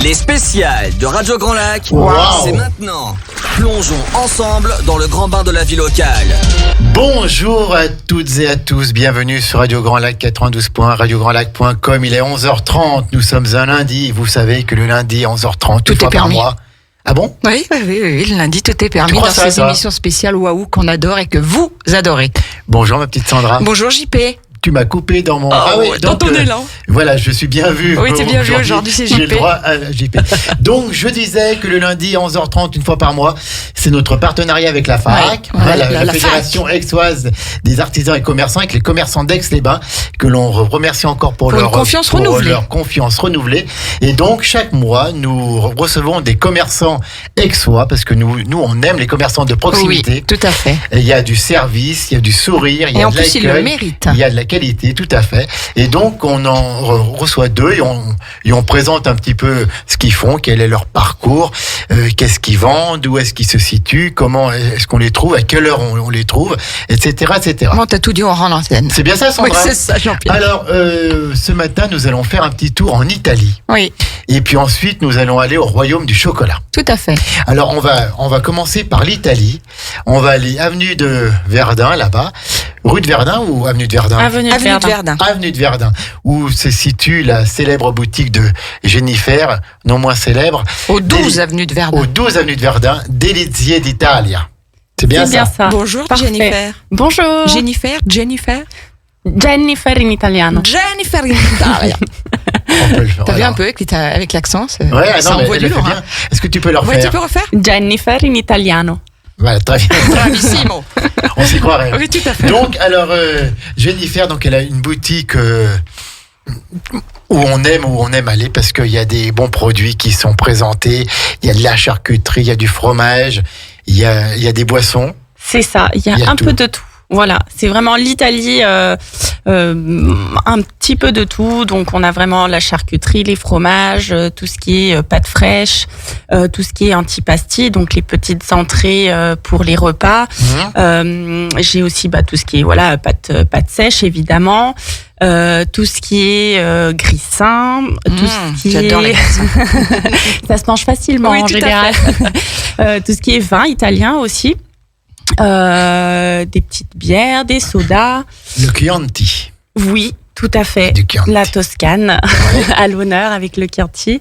Les spéciales de Radio Grand Lac, c'est maintenant. Plongeons ensemble dans le grand bain de la vie locale. Bonjour à toutes et à tous, bienvenue sur Radio Grand Lac 92 points, radiograndlac.com. Il est 11h30, nous sommes un lundi. Vous savez que le lundi 11h30, tout est permis. Par mois. Ah bon ? Oui, le lundi, tout est permis dans ces émissions spéciales Waouh qu'on adore et que vous adorez. Bonjour ma petite Sandra. Bonjour JP. Tu m'as coupé dans mon... dans ton élan. Voilà, je suis bien vu. Oui, t'es bien vu aujourd'hui, c'est JP. J'ai le droit à JP. Donc, je disais que le lundi, 11h30, une fois par mois, c'est notre partenariat avec la FAAC, la Fédération Aixoise des artisans et commerçants, avec les commerçants d'Aix-les-Bains, que l'on remercie encore pour leur confiance renouvelée. Et donc, chaque mois, nous recevons des commerçants aixois, parce que nous, on aime les commerçants de proximité. Oui, tout à fait. Et il y a du service, il y a du sourire, il y a de l'accueil. Et en plus, ils le méritent. Il y a de la qualité, tout à fait. Et donc, on en reçoit deux et on présente un petit peu ce qu'ils font, quel est leur parcours, qu'est-ce qu'ils vendent, où est-ce qu'ils se situent, comment est-ce qu'on les trouve, à quelle heure on les trouve, etc., etc. Bon, t'as tout dit, on rend l'antenne. C'est bien ça, Sandra ? Oui, c'est ça, Jean-Pierre. Alors, ce matin, nous allons faire un petit tour en Italie. Oui. Et puis ensuite, nous allons aller au royaume du chocolat. Tout à fait. Alors, on va commencer par l'Italie. On va aller avenue de Verdun, là-bas. Rue de Verdun ou avenue de Verdun ? Avenue de Verdun. Avenue de Verdun, où se situe la célèbre boutique de Jennifer, non moins célèbre. Au 12 avenue de Verdun. Au 12 avenue de Verdun, Delizie d'Italia. C'est bien ça. Bonjour Jennifer. Bonjour. Jennifer in italiano. Jennifer in Italia. T'as vu un peu avec l'accent ? Ouais, non, mais elle le fait bien. Est-ce que tu peux le refaire ? Ouais, tu peux refaire ? Jennifer in italiano. Voilà, très bien. Bravissimo. On s'y croirait. Oui, tout à fait. Donc, alors, Jennifer, donc, elle a une boutique où on aime aller parce qu'il y a des bons produits qui sont présentés. Il y a de la charcuterie, il y a du fromage, il y a des boissons. C'est ça, il y a un peu de tout. Voilà, c'est vraiment l'Italie, un petit peu de tout. Donc, on a vraiment la charcuterie, les fromages, tout ce qui est pâtes fraîches, tout ce qui est antipasti, donc les petites entrées pour les repas. J'ai aussi tout ce qui est pâtes sèches, évidemment. Tout ce qui est grissins, tout ce qui j'adore les grissins. Ça se mange facilement en général. Tout ce qui est vin italien aussi. Des petites bières, des sodas. Le Chianti. Oui, tout à fait. La Toscane, à l'honneur avec le Chianti.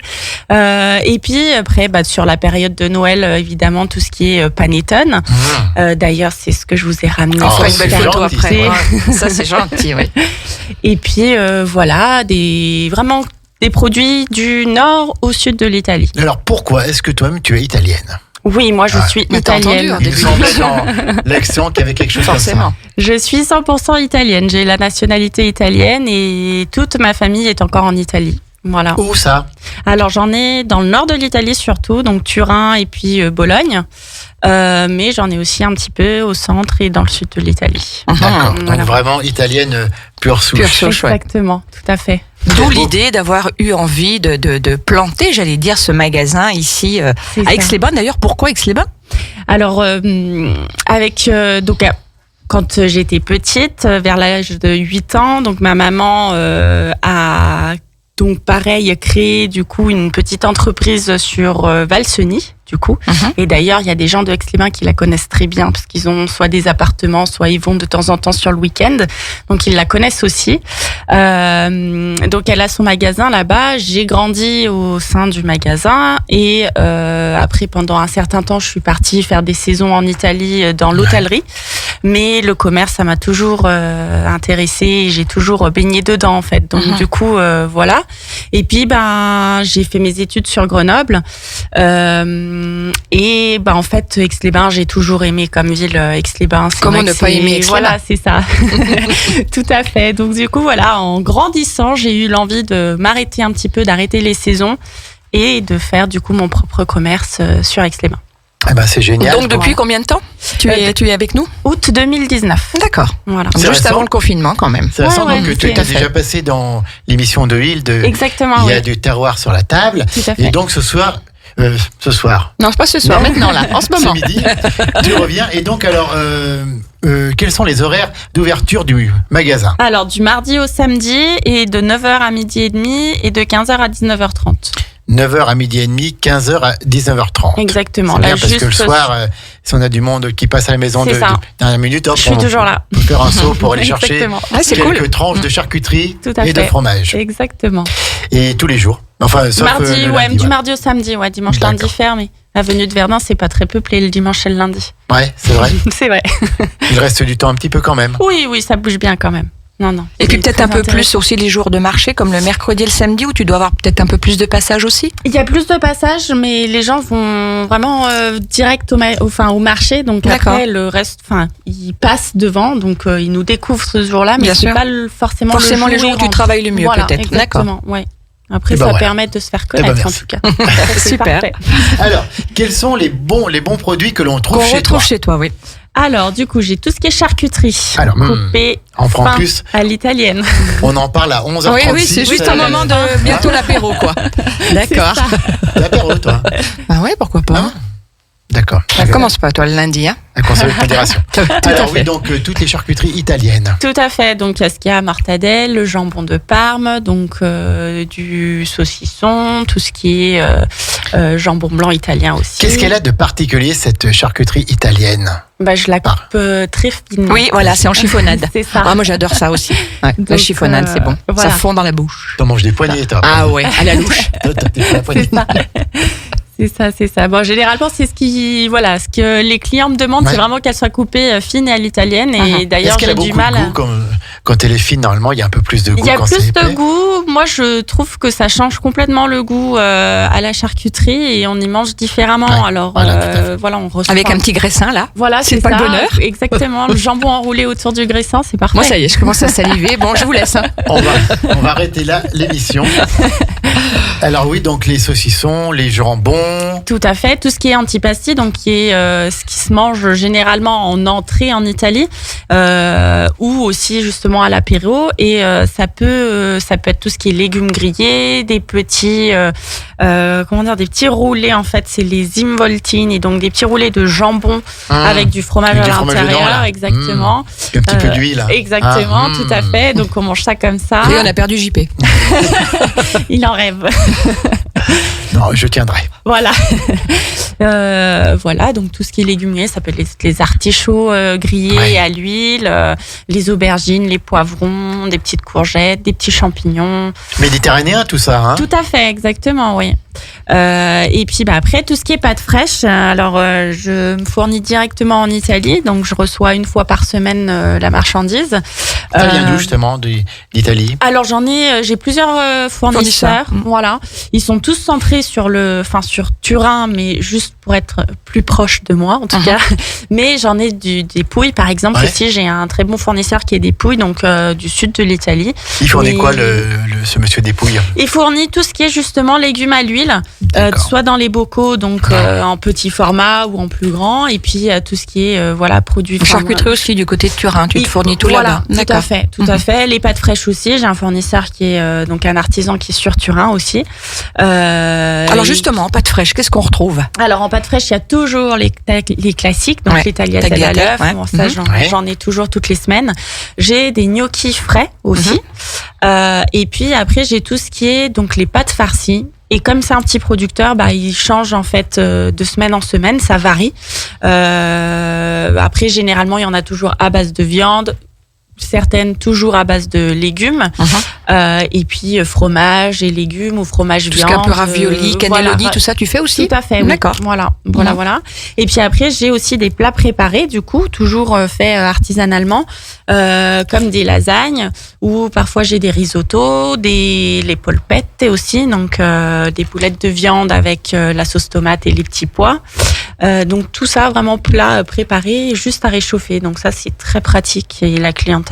Et puis après, sur la période de Noël, évidemment, tout ce qui est panettone. D'ailleurs, c'est ce que je vous ai ramené. Une belle photo après. Ça, c'est gentil, oui. Et puis, vraiment des produits du nord au sud de l'Italie. Alors, pourquoi est-ce que toi-même, tu es italienne ? Oui, moi je suis italienne. Il semble l'accent qu'il y avait quelque chose forcément. Comme ça. Je suis 100% italienne. J'ai la nationalité italienne et toute ma famille est encore en Italie. Voilà. Où ça ? Alors j'en ai dans le nord de l'Italie surtout, donc Turin et puis Bologne. Mais j'en ai aussi un petit peu au centre et dans le sud de l'Italie. D'accord. Donc vraiment italienne pure souche. Exactement, tout à fait. D'où l'idée d'avoir eu envie de planter, j'allais dire, ce magasin ici à Aix-les-Bains. D'ailleurs, pourquoi Aix-les-Bains ? Alors, quand j'étais petite, vers l'âge de 8 ans, donc ma maman a créé du coup une petite entreprise sur Valseny. Du coup. Et d'ailleurs, il y a des gens de Aix-les-Bains qui la connaissent très bien parce qu'ils ont soit des appartements, soit ils vont de temps en temps sur le week-end. Donc, ils la connaissent aussi. Donc, elle a son magasin là-bas. J'ai grandi au sein du magasin et après, pendant un certain temps, je suis partie faire des saisons en Italie dans l'hôtellerie. Mais le commerce, ça m'a toujours intéressée et j'ai toujours baigné dedans en fait. Donc, du coup, voilà. Et puis, j'ai fait mes études sur Grenoble. Et en fait, Aix-les-Bains, j'ai toujours aimé comme ville. Aix-les-Bains, comment ne pas aimer Aix-les-Bains ? Voilà, c'est ça. Tout à fait. Donc du coup, voilà, en grandissant, j'ai eu l'envie de m'arrêter un petit peu, d'arrêter les saisons et de faire du coup mon propre commerce sur Aix-les-Bains. C'est génial. Donc depuis combien de temps tu es avec nous ? Août 2019. D'accord. Voilà. Juste avant le confinement quand même. C'est récent, donc tu es déjà passé dans l'émission de Hill. Exactement. Il y a du terroir sur la table. Tout à fait. Et donc ce soir. Non, c'est pas ce soir, maintenant là, en ce moment. Ce midi, tu reviens. Et donc alors, quels sont les horaires d'ouverture du magasin ? Alors, du mardi au samedi et de 9h à midi et demi et de 15h à 19h30. 9h à midi et demi, 15h à 19h30. Exactement. C'est bien Là, parce que le soir, si on a du monde qui passe à la maison de dernière minute, hop, je suis toujours là. On peut faire un saut pour aller chercher quelques tranches de charcuterie et de fromage. Exactement. Et tous les jours. Enfin, sauf mardi, du mardi au samedi, dimanche, lundi fermé. Avenue de Verdun, c'est pas très peuplé le dimanche et le lundi. Ouais, c'est vrai. C'est vrai. Il reste du temps un petit peu quand même. Oui, ça bouge bien quand même. Non. Et puis peut-être un peu plus aussi les jours de marché, comme le mercredi et le samedi, où tu dois avoir peut-être un peu plus de passages aussi. Il y a plus de passages, mais les gens vont vraiment direct au marché. Donc après, le reste, ils passent devant, donc ils nous découvrent ce jour-là, mais c'est pas forcément les jours où tu travailles le mieux, peut-être. Exactement, ouais. Après, ça permet de se faire connaître, en tout cas. Super. Alors, quels sont les bons produits que l'on trouve chez toi ? Chez toi, oui. Alors, du coup, j'ai tout ce qui est charcuterie. Alors, coupé en plus à l'italienne. On en parle à 11h36. Oui, c'est juste un moment de bientôt l'apéro, quoi. D'accord. L'apéro, toi ? Ah ouais, pourquoi pas. Non ? D'accord. Ça commence pas, toi, le lundi, hein ? La consommée de modération. Alors oui, donc toutes les charcuteries italiennes. Tout à fait. Donc, il y a ce qu'il y a mortadelle, le jambon de Parme, donc du saucisson, tout ce qui est jambon blanc italien aussi. Qu'est-ce qu'elle a de particulier, cette charcuterie italienne ? Je la coupe très fine. Oui, voilà, c'est en chiffonnade. C'est ça. Moi, j'adore ça aussi. Ouais, donc, la chiffonnade, c'est bon. Voilà. Ça fond dans la bouche. T'en manges des poignées, toi. Ah ouais, à la louche. C'est ça. Bon, généralement, c'est ce que les clients me demandent, c'est vraiment qu'elle soit coupée fine et à l'italienne. Et d'ailleurs, j'ai du mal. Quand elle est fine, normalement, il y a un peu plus de goût. Il y a plus de goût. Moi, je trouve que ça change complètement le goût à la charcuterie et on y mange différemment. Ouais. Alors, on reçoit avec un petit graissin là. Voilà, c'est pas le bonheur. Exactement. Le jambon enroulé autour du graissin, c'est parfait. Moi, ça y est, je commence à saliver. Bon, je vous laisse. On va arrêter là l'émission. Alors oui, donc les saucissons, les jambons. Tout à fait, tout ce qui est antipasti, donc qui est ce qui se mange généralement en entrée en Italie, ou aussi justement à l'apéro. Et ça peut être tout ce qui est légumes grillés, des petits des petits roulés en fait, c'est les involtini, donc des petits roulés de jambon avec du fromage à l'intérieur, exactement. Un petit peu d'huile. Exactement, tout à fait. Donc on mange ça comme ça. Et on a perdu JP. Il en rêve. Non, je tiendrai. Voilà. Donc tout ce qui est légumier, ça peut être les artichauts grillés à l'huile, les aubergines, les poivrons, des petites courgettes, des petits champignons. Méditerranéen, tout ça, hein ? Tout à fait, exactement, oui. Et puis après, tout ce qui est pâte fraîche, alors je me fournis directement en Italie, donc je reçois une fois par semaine la marchandise. Ça vient d'où justement, d'Italie ? Alors j'ai plusieurs fournisseurs. Voilà, ils sont tous centrés sur Turin, mais juste pour être plus proche de moi en tout cas. Mais j'en ai des Pouilles par exemple aussi. J'ai un très bon fournisseur qui est des Pouilles, donc du sud de l'Italie. Il fournit quoi ce monsieur des Pouilles ? Il fournit tout ce qui est justement légumes à l'huile, soit dans les bocaux, donc en petit format ou en plus grand, et puis tout ce qui est produits. Charcuterie aussi du côté de Turin, tu te fournis tout là-bas. Tout à fait. Les pâtes fraîches aussi. J'ai un fournisseur qui est donc un artisan qui est sur Turin aussi. Alors justement, en pâte fraîche, qu'est-ce qu'on retrouve ? Alors en pâte fraîche, il y a toujours les classiques, donc les tagliatelles à l'œuf. Bon, ça, j'en ai toujours toutes les semaines. J'ai des gnocchis frais aussi. Et puis après, j'ai tout ce qui est donc les pâtes farcies. Et comme c'est un petit producteur, il change en fait de semaine en semaine, ça varie. Après, généralement, il y en a toujours à base de viande, certaines toujours à base de légumes, et puis fromage et légumes ou fromage viande. Tout ce qui est un peu ravioli, cannelloni, tout ça, tu fais aussi ? Tout à fait, oui. D'accord. Voilà. Et puis après, j'ai aussi des plats préparés, du coup, toujours faits artisanalement, comme des lasagnes, ou parfois j'ai des risottos, les polpettes aussi, donc des boulettes de viande avec la sauce tomate et les petits pois. Donc tout ça, vraiment plat préparé, juste à réchauffer. Donc ça, c'est très pratique et la clientèle.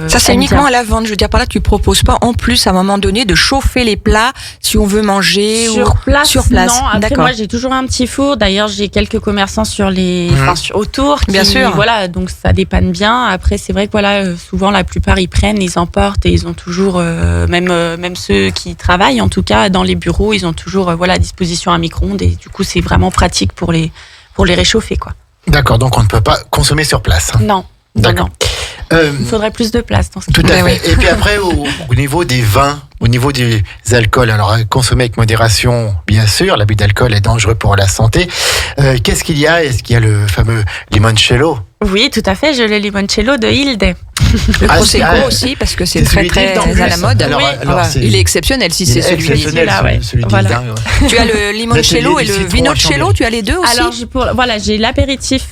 Ça, c'est uniquement à la vente. Je veux dire par là, tu proposes pas en plus à un moment donné de chauffer les plats si on veut manger sur place. Non, après d'accord. Moi j'ai toujours un petit four. D'ailleurs, j'ai quelques commerçants autour. Bien sûr. Voilà, donc ça dépanne bien. Après, c'est vrai que souvent la plupart ils prennent, ils emportent et ils ont toujours même ceux qui travaillent en tout cas dans les bureaux, ils ont toujours à disposition un micro-ondes et du coup c'est vraiment pratique pour les réchauffer quoi. D'accord, donc on ne peut pas consommer sur place. Non. D'accord. Il faudrait plus de place dans ce cas. Tout à fait. Et puis après, au niveau des vins, au niveau des alcools, alors consommer avec modération, bien sûr, l'abus d'alcool est dangereux pour la santé. Qu'est-ce qu'il y a? Est-ce qu'il y a le fameux limoncello? Oui, tout à fait, j'ai le limoncello de Hilde. Le Prosecco aussi, parce que c'est très très à la mode. Alors, il est exceptionnel si c'est celui-là. Celui voilà. Tu as le limoncello et le vinoccello, tu as les deux aussi? Alors j'ai l'apéritif,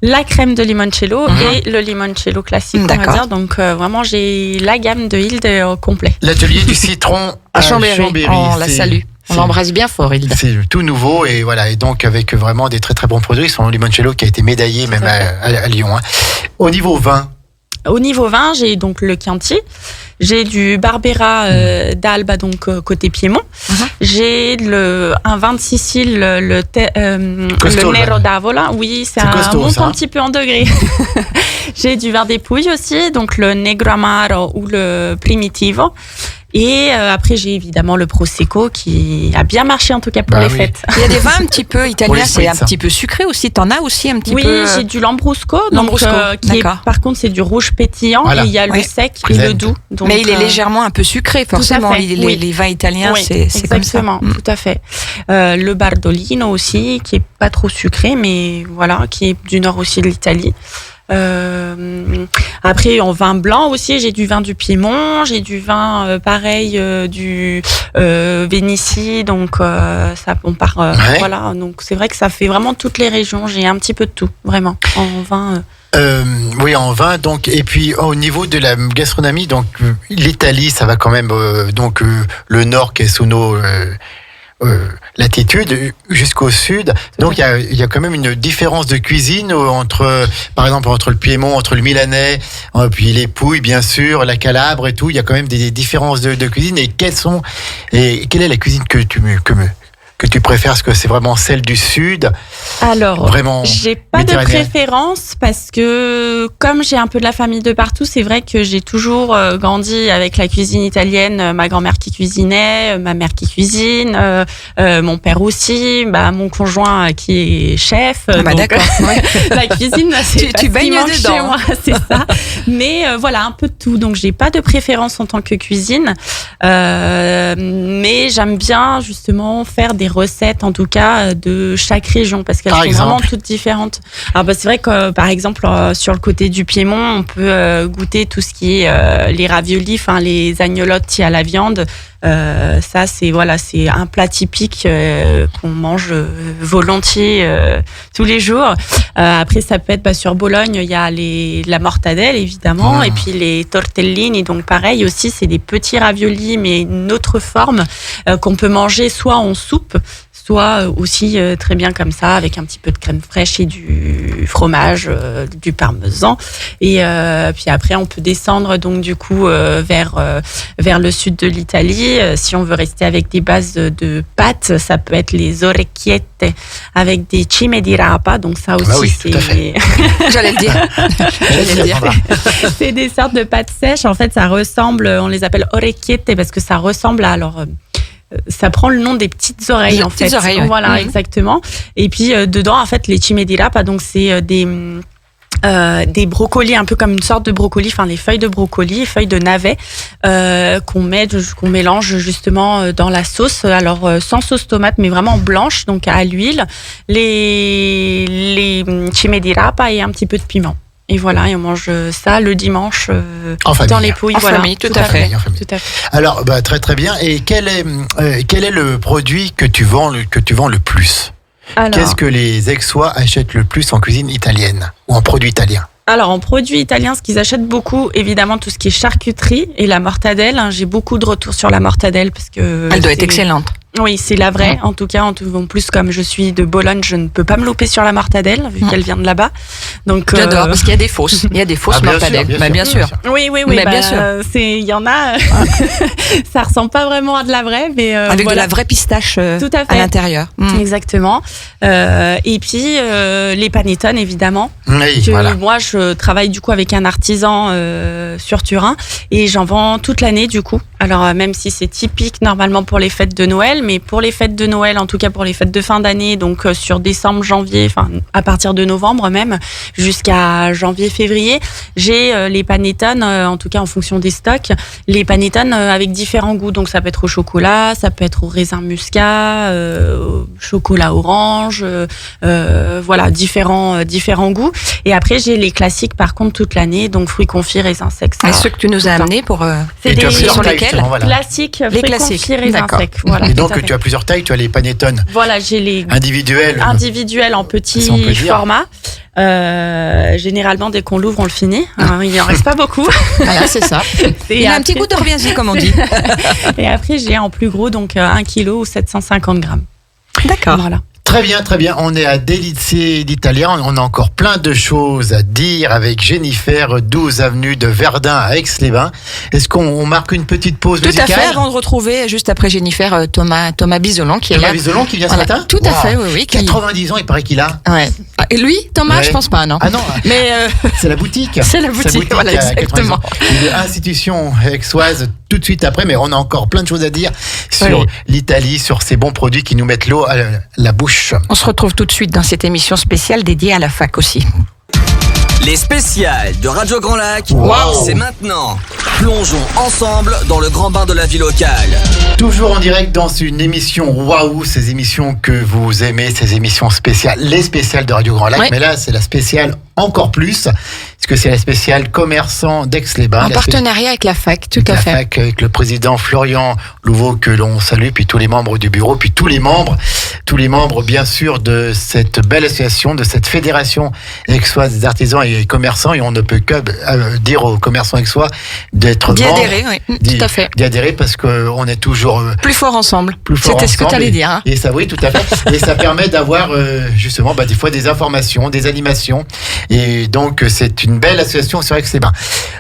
la crème de limoncello et le limoncello classique, on va dire. Donc vraiment j'ai la gamme de Hilde au complet. L'atelier du citron à Chambéry. On la salue. On l'embrasse bien fort, Hilde. C'est tout nouveau et voilà, et donc avec vraiment des très très bons produits. Son limoncello qui a été médaillé même à Lyon. Hein. Au niveau vin, j'ai donc le Chianti, j'ai du Barbera d'Alba, donc côté Piémont. J'ai un vin de Sicile, le Nero d'Avola. Oui, ça monte un petit peu en degré. J'ai du vin des Pouilles aussi, donc le Negro Amaro ou le Primitivo. Et après, j'ai évidemment le Prosecco qui a bien marché, en tout cas pour les fêtes. Il y a des vins un petit peu italiens, c'est un petit peu sucré aussi. T'en as aussi un petit peu? Oui, j'ai du Lambrusco. Par contre, c'est du rouge pétillant. Voilà. Et il y a le sec et le doux. Donc, mais il est légèrement un peu sucré, forcément. Les vins italiens, c'est comme ça. Exactement, tout à fait. Le Bardolino aussi, qui est pas trop sucré, mais voilà, qui est du nord aussi de l'Italie. Après en vin blanc aussi, j'ai du vin du Piémont, j'ai du vin pareil du Vénitie, donc ça on part voilà, donc c'est vrai que ça fait vraiment toutes les régions, j'ai un petit peu de tout vraiment en vin. Oui, en vin, donc, et puis au niveau de la gastronomie, donc l'Italie, ça va quand même le nord qui est sous nos latitude jusqu'au sud. Donc il y a quand même une différence de cuisine par exemple entre le Piémont, entre le Milanais, puis les Pouilles bien sûr, la Calabre et tout. Il y a quand même des différences de cuisine. Et quelle est la cuisine que tu préfères? Est-ce que c'est vraiment celle du sud? Alors, vraiment j'ai pas de préférence parce que comme j'ai un peu de la famille de partout, c'est vrai que j'ai toujours grandi avec la cuisine italienne, ma grand-mère qui cuisinait, ma mère qui cuisine, mon père aussi, mon conjoint qui est chef. D'accord. La cuisine, c'est tu baignes dedans. Chez moi, c'est ça. Mais voilà, un peu de tout. Donc j'ai pas de préférence en tant que cuisine, mais j'aime bien justement faire des recettes en tout cas de chaque région parce qu'elles sont vraiment toutes différentes. Alors c'est vrai que par exemple sur le côté du Piémont, on peut goûter tout ce qui est les raviolis, les agnolotti à la viande. Ça c'est un plat typique qu'on mange volontiers tous les jours. Après ça peut être sur Bologne, il y a la mortadelle évidemment et puis les tortellini, donc pareil aussi, c'est des petits raviolis mais une autre forme qu'on peut manger soit en soupe, soit aussi très bien comme ça avec un petit peu de crème fraîche et du fromage, du parmesan. Et puis après on peut descendre donc du coup vers le sud de l'Italie. Si on veut rester avec des bases de pâtes, ça peut être les orecchiette avec des cime di rapa. Donc ça aussi c'est... J'allais le dire. C'est des sortes de pâtes sèches. En fait, ça ressemble, on les appelle orecchiette parce que ça ressemble à ça prend le nom des petites oreilles en fait. Petites oreilles, voilà, exactement. Et puis dedans, en fait, les cime di rapa, donc c'est des brocolis, un peu comme une sorte de brocoli, les feuilles de brocoli, feuilles de navet qu'on mélange justement dans la sauce. Alors sans sauce tomate, mais vraiment blanche, donc à l'huile. Les cime di rapa et un petit peu de piment. Et voilà, et on mange ça le dimanche dans les Pouilles. En famille, tout à fait. Alors, très très bien. Et quel est le produit que tu vends le plus? Alors, qu'est-ce que les Aixois achètent le plus en cuisine italienne ou en produits italiens? Alors, en produits italiens, ce qu'ils achètent beaucoup, évidemment, tout ce qui est charcuterie et la mortadelle. J'ai beaucoup de retours sur la mortadelle parce que... Elle doit être excellente. Oui, c'est la vraie. En tout cas, en plus, comme je suis de Bologne, je ne peux pas me louper sur la mortadelle, vu qu'elle vient de là-bas. Donc, j'adore, parce qu'il y a des fausses. Il y a des fausses mortadelles. Bien sûr. Oui. Bien sûr. Il y en a. Ça ressemble pas vraiment à de la vraie, mais avec de la vraie pistache tout à fait. À l'intérieur. Exactement. Et puis les panettone, évidemment. Oui, moi, je travaille du coup avec un artisan sur Turin et j'en vends toute l'année du coup. Alors même si c'est typique normalement pour les fêtes de Noël, mais pour les fêtes de Noël, en tout cas pour les fêtes de fin d'année, donc sur décembre, janvier, enfin à partir de novembre même, jusqu'à janvier, février, j'ai les panettone, en tout cas en fonction des stocks, les panettone avec différents goûts. Donc ça peut être au chocolat, ça peut être au raisin muscat, chocolat orange, voilà, différents goûts. Et après j'ai les classiques par contre toute l'année, donc fruits confits, raisins secs. Et ceux que tu nous as amenés pour c'est des sur lesquels classiques, les fruits classiques, confits, raisins secs. Voilà, et donc tu as plusieurs tailles, tu as les panettone. Voilà, j'ai les individuels en petit format. Généralement, dès qu'on l'ouvre, on le finit. Il n'en reste pas beaucoup. Voilà, c'est ça. Il a un petit goût de reviens-y, comme on dit. Et après, j'ai en plus gros, donc 1 kg ou 750 grammes. D'accord. Voilà. Très bien, très bien. On est à Delizia d'Italia. On a encore plein de choses à dire avec Jennifer, 12 avenue de Verdun à Aix-les-Bains. Est-ce qu'on marque une petite pause musicale? Tout à fait, avant de retrouver, juste après Jennifer, Thomas Bisolon qui est là. Thomas Bisolon qui vient ce matin? Tout à fait, oui. 90 ans, il paraît qu'il a. Ouais. Et lui, Thomas, je pense pas, non. Ah non, mais c'est la boutique. C'est la boutique, voilà, exactement. Une institution aixoise tout de suite après, mais on a encore plein de choses à dire sur l'Italie, sur ces bons produits qui nous mettent l'eau à la bouche. On se retrouve tout de suite dans cette émission spéciale dédiée à la fac aussi. Les spéciales de Radio Grand Lac, Wow. c'est maintenant. Plongeons ensemble dans le grand bain de la vie locale. Toujours en direct dans une émission Waouh, ces émissions que vous aimez, ces émissions spéciales, les spéciales de Radio Grand Lac. Oui. Mais là, c'est la spéciale encore plus, parce que c'est la spéciale commerçant d'Aix-les-Bains. En partenariat avec la fac, tout à fait. La fac avec le président Florian Louveau que l'on salue, puis tous les membres du bureau, puis tous les membres bien sûr de cette belle association, de cette fédération aixoise des artisans et commerçants. Et on ne peut que dire aux commerçants aixois d'être D'y membres. adhérer, oui, tout à fait. D'y adhérer parce qu'on est toujours Plus fort ensemble. fort C'était ce que tu ensemble allais dire. Hein. Et ça, oui, tout à fait. Et ça permet d'avoir justement des fois des informations, des animations. Et donc c'est une belle association sur Aix-les-Bains.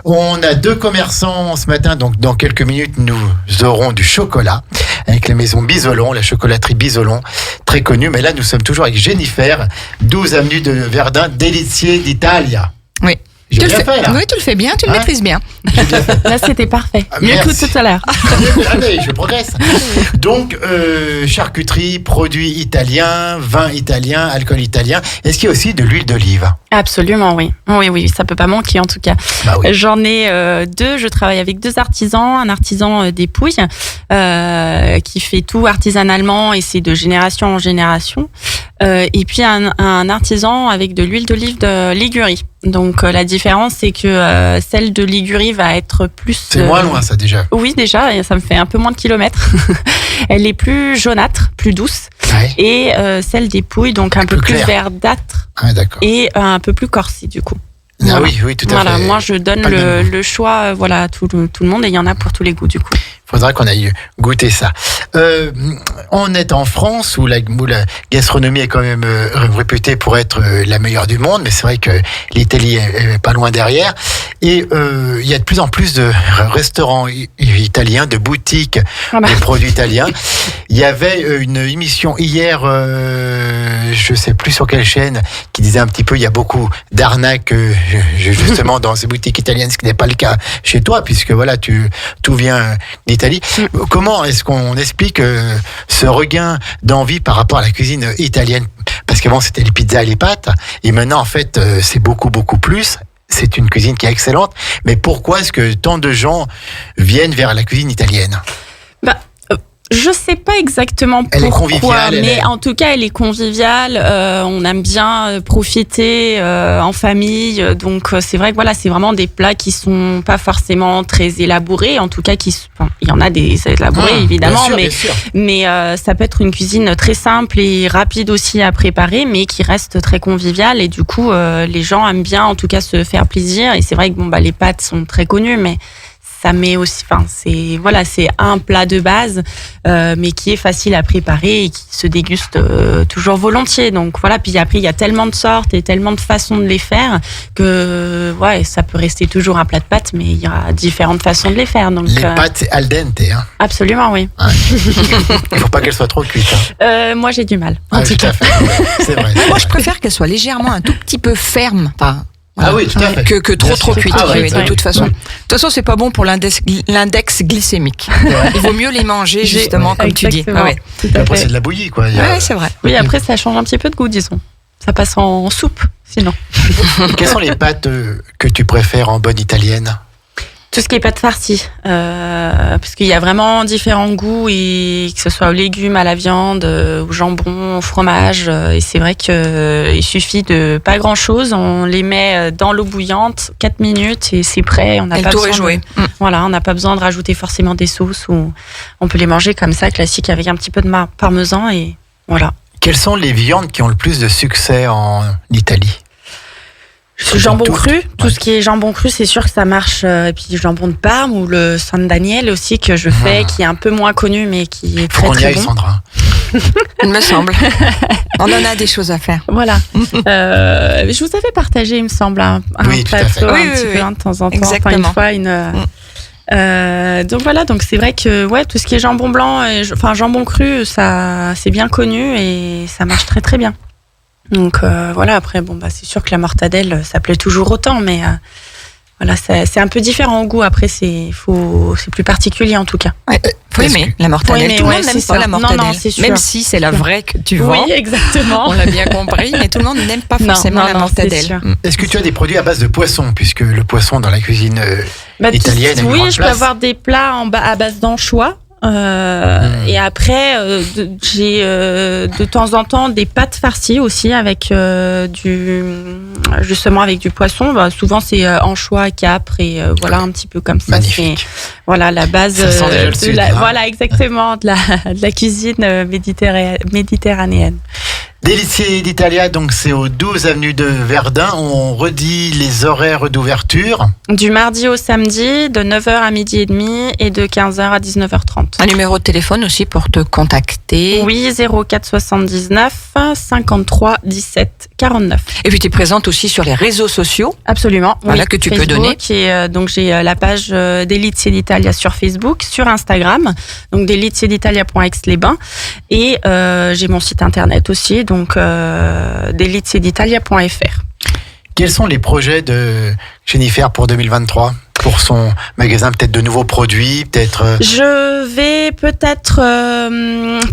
On a 2 commerçants ce matin, donc dans quelques minutes nous aurons du chocolat avec la maison Bisolon, la chocolaterie Bisolon, très connue. Mais là nous sommes toujours avec Jennifer, 12 avenue de Verdun, Delizia d'Italia. Oui. J'ai bien fait là. Oui, tu le fais bien, tu le maîtrises bien. J'ai bien fait. Là, c'était parfait. Mieux que Merci. tout à l'heure. Allez, je progresse. Donc, charcuterie, produits italiens, vin italien, alcool italien. Est-ce qu'il y a aussi de l'huile d'olive? Absolument, oui. Oui, ça peut pas manquer en tout cas. Bah oui. J'en ai 2. Je travaille avec 2 artisans. Un artisan des Pouilles qui fait tout artisanalement et c'est de génération en génération. Et puis un artisan avec de l'huile d'olive de Ligurie. Donc la différence, c'est que celle de Ligurie va être plus... C'est moins loin ça déjà. Oui, déjà, et ça me fait un peu moins de kilomètres. Elle est plus jaunâtre, plus douce. Ouais. Et celle des Pouilles, donc un peu plus clair. verdâtre Ah, d'accord. et un peu plus corsé du coup. Ah Voilà. oui, tout à Voilà, fait. moi je donne Pas le même goût. le choix voilà, à tout le monde et il y en a pour tous les goûts du coup. Faudra qu'on aille goûter ça. On est en France où la gastronomie est quand même réputée pour être la meilleure du monde, mais c'est vrai que l'Italie est pas loin derrière. Et il y a de plus en plus de restaurants italiens, de boutiques Voilà. de produits italiens. Il y avait une émission hier, je sais plus sur quelle chaîne, qui disait un petit peu il y a beaucoup d'arnaques justement dans ces boutiques italiennes, ce qui n'est pas le cas chez toi, puisque voilà, tout vient d'Italie. Comment est-ce qu'on explique ce regain d'envie par rapport à la cuisine italienne? Parce qu'avant c'était les pizzas et les pâtes, et maintenant en fait c'est beaucoup plus. C'est une cuisine qui est excellente, mais pourquoi est-ce que tant de gens viennent vers la cuisine italienne? Je sais pas exactement Elle est pourquoi, conviviale, mais en tout cas elle est conviviale. On aime bien profiter en famille, donc c'est vrai que voilà, c'est vraiment des plats qui sont pas forcément très élaborés, en tout cas il y en a des élaborés évidemment, bien sûr. mais ça peut être une cuisine très simple et rapide aussi à préparer, mais qui reste très conviviale et du coup les gens aiment bien en tout cas se faire plaisir. Et c'est vrai que les pâtes sont très connues, mais ça met aussi, c'est un plat de base, mais qui est facile à préparer et qui se déguste toujours volontiers. Donc voilà, puis après il y a tellement de sortes et tellement de façons de les faire que ça peut rester toujours un plat de pâtes, mais il y a différentes façons de les faire. Donc Les pâtes c'est al dente, hein. absolument, oui. Il faut pas qu'elles soient trop cuites. Hein. Moi j'ai du mal. Ah, tout à fait. C'est vrai. Moi, je préfère qu'elle soit légèrement un tout petit peu ferme. Enfin, Ah oui, tout à fait. Que trop cuite, de toute façon. Ouais. De toute façon, c'est pas bon pour l'index glycémique. Il vaut mieux les manger, justement, comme tu dis. Exactement. Après, c'est de la bouillie, quoi. Oui, c'est vrai. Oui, après, ça change un petit peu de goût, disons. Ça passe en soupe, sinon. Quelles sont les pâtes que tu préfères en bonne italienne? Tout ce qui est pâte farcie, parce qu'il y a vraiment différents goûts, et que ce soit aux légumes, à la viande, au jambon, au fromage, et c'est vrai qu'il suffit de pas grand chose, on les met dans l'eau bouillante, 4 minutes et c'est prêt. On n'a pas besoin voilà, on n'a pas besoin de rajouter forcément des sauces, ou on peut les manger comme ça, classique, avec un petit peu de parmesan, et voilà. Quelles sont les viandes qui ont le plus de succès en Italie? Jambon cru, tout ce qui est jambon cru, c'est sûr que ça marche. Et puis jambon de Parme ou le San Daniel aussi que je fais, qui est un peu moins connu mais qui est très très bon. Sandra. Il me semble. On en a des choses à faire. Voilà. Je vous avais partagé, il me semble, un plateau un petit peu de temps en temps. Exactement. Enfin, une fois, donc voilà, donc c'est vrai que tout ce qui est jambon blanc, jambon cru, ça c'est bien connu et ça marche très très bien. Donc voilà, après c'est sûr que la mortadelle ça plaît toujours autant, mais voilà, c'est un peu différent au goût. Après c'est plus particulier en tout cas. Ouais, faut aimer la mortadelle. Tout le monde n'aime pas la mortadelle, non, c'est sûr. même si c'est la vraie que tu vends. Oui, exactement. On l'a bien compris, mais tout le monde n'aime pas forcément la mortadelle. Est-ce que tu as des produits à base de poisson, puisque le poisson dans la cuisine italienne? Oui, je peux avoir des plats à base d'anchois. Et après j'ai de temps en temps des pâtes farcies aussi avec justement avec du poisson. Souvent c'est anchois, capre et voilà, un petit peu comme ça. Magnifique. C'est, voilà, la base voilà, exactement, de la cuisine méditerranéenne. Delicier d'Italia, donc c'est au 12 avenue de Verdun. On redit les horaires d'ouverture. Du mardi au samedi, de 9h à midi et demi et de 15h à 19h30. Un numéro de téléphone aussi pour te contacter. Oui, 04 79 53 17 49. Et puis tu es présente aussi sur les réseaux sociaux. Absolument. Voilà, que tu Facebook, peux donner. Et donc j'ai la page Delicier d'Italia sur Facebook, sur Instagram, donc delicieditalia.aix-les-bains, et j'ai mon site internet aussi, donc delicieditalia.fr. Quels sont les projets de Jennifer pour 2023? Pour son magasin, peut-être de nouveaux produits, peut-être. Je vais peut-être.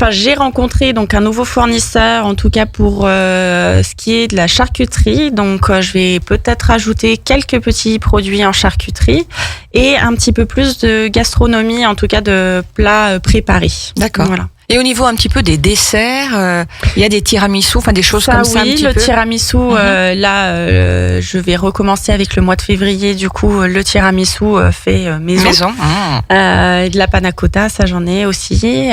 J'ai rencontré donc un nouveau fournisseur, en tout cas pour ce qui est de la charcuterie. Donc, je vais peut-être ajouter quelques petits produits en charcuterie et un petit peu plus de gastronomie, en tout cas de plats préparés. D'accord. Voilà. Et au niveau un petit peu des desserts, il y a des tiramisus, des choses comme ça un petit peu. Oui, le tiramisu, je vais recommencer avec le mois de février, du coup, le tiramisu fait maison. De la panna cotta, ça j'en ai aussi.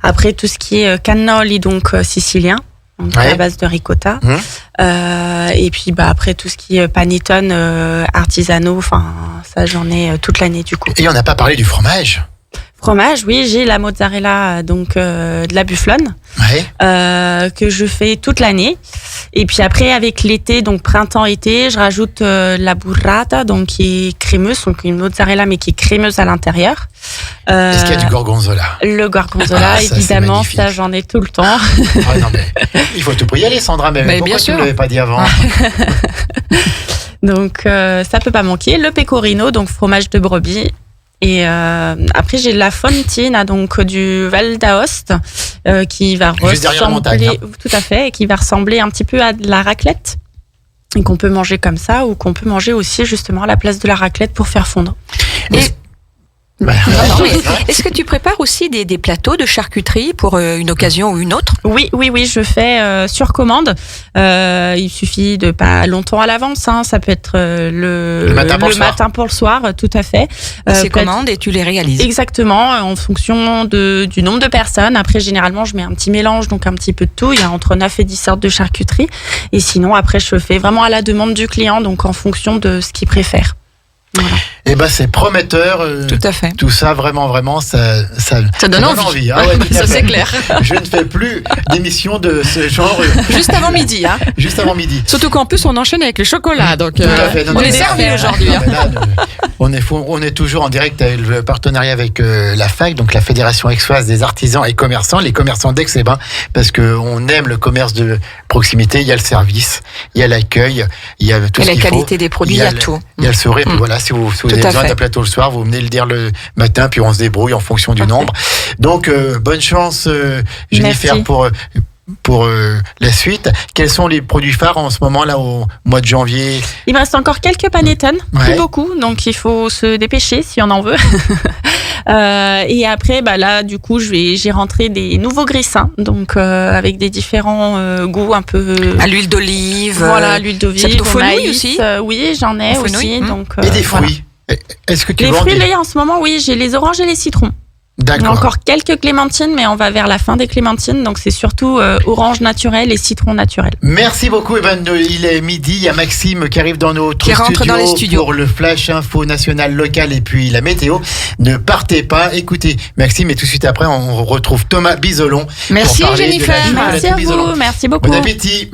Après, tout ce qui est cannoli, donc sicilien, donc à la base de ricotta. Et puis après, tout ce qui est panettone artisanaux, ça j'en ai toute l'année, du coup. Et on n'a pas parlé du fromage. Fromage, oui, j'ai la mozzarella, donc de la bufflone, que je fais toute l'année. Et puis après, avec l'été, donc printemps-été, je rajoute la burrata, donc qui est crémeuse, donc une mozzarella mais qui est crémeuse à l'intérieur. Est-ce qu'il y a du gorgonzola? Le gorgonzola, ça, évidemment, ça j'en ai tout le temps. Non, mais il faut tout pour y aller, Sandra. Mais pourquoi bien tu sûr. ne l'avais pas dit avant? Donc ça peut pas manquer. Le pecorino, donc fromage de brebis. Et après j'ai la fontina, donc du Val d'Aoste, qui va ressembler, tout à fait, et qui va ressembler un petit peu à de la raclette, et qu'on peut manger comme ça, ou qu'on peut manger aussi justement à la place de la raclette pour faire fondre. Est-ce que tu prépares aussi des plateaux de charcuterie pour une occasion ou une autre? Oui, je fais sur commande. Il suffit de pas longtemps à l'avance. Ça peut être le matin pour le soir, tout à fait. C'est commandes et tu les réalises. Exactement, en fonction du nombre de personnes. Après, généralement, je mets un petit mélange, donc un petit peu de tout. Il y a entre 9 et 10 sortes de charcuterie. Et sinon, après, je fais vraiment à la demande du client, donc en fonction de ce qu'il préfère. Voilà. Eh ben, c'est prometteur. Tout à fait. Tout ça, vraiment, ça donne envie. Ah ouais, tout à Ça, fait. c'est clair. Je ne fais plus d'émissions de ce genre. Juste avant midi, hein. Juste avant midi. Surtout qu'en plus, on enchaîne avec le chocolat. Donc, Tout à fait. on est servi aujourd'hui. Non, mais là, on est toujours en direct avec le partenariat avec la FAC, donc la Fédération aixoise des artisans et commerçants, les commerçants d'Aix-les-Bains, parce qu'on aime le commerce de proximité. Il y a le service, il y a l'accueil, il y a tout ce qu'il faut. La qualité des produits, il y a tout. Il y a le sourire. Puis voilà, si vous avez besoin d'un plateau le soir, vous venez le dire le matin, puis on se débrouille en fonction du nombre. Donc, bonne chance, Jennifer, pour la suite. Quels sont les produits phares en ce moment là au mois de janvier? Il me reste encore quelques panettone, plus beaucoup, donc il faut se dépêcher si on en veut. Et après, là, du coup, j'ai rentré des nouveaux grissins, donc avec des différents goûts un peu. À l'huile d'olive. Voilà, l'huile d'olive. Ça plutôt fenouil aussi. Oui, j'en ai aussi. Donc, et des fruits. Est-ce que tu les fruits, là, en ce moment, oui, j'ai les oranges et les citrons. D'accord. Encore quelques clémentines, mais on va vers la fin des clémentines, donc c'est surtout orange naturel et citron naturel. Merci beaucoup, Evan. Il est midi, il y a Maxime qui arrive dans notre studio pour le Flash Info national local et puis la météo. Ne partez pas, écoutez Maxime et tout de suite après on retrouve Thomas Bisolon. Merci pour parler Jennifer. de la Merci à Bisolon. vous, merci beaucoup. Bon appétit.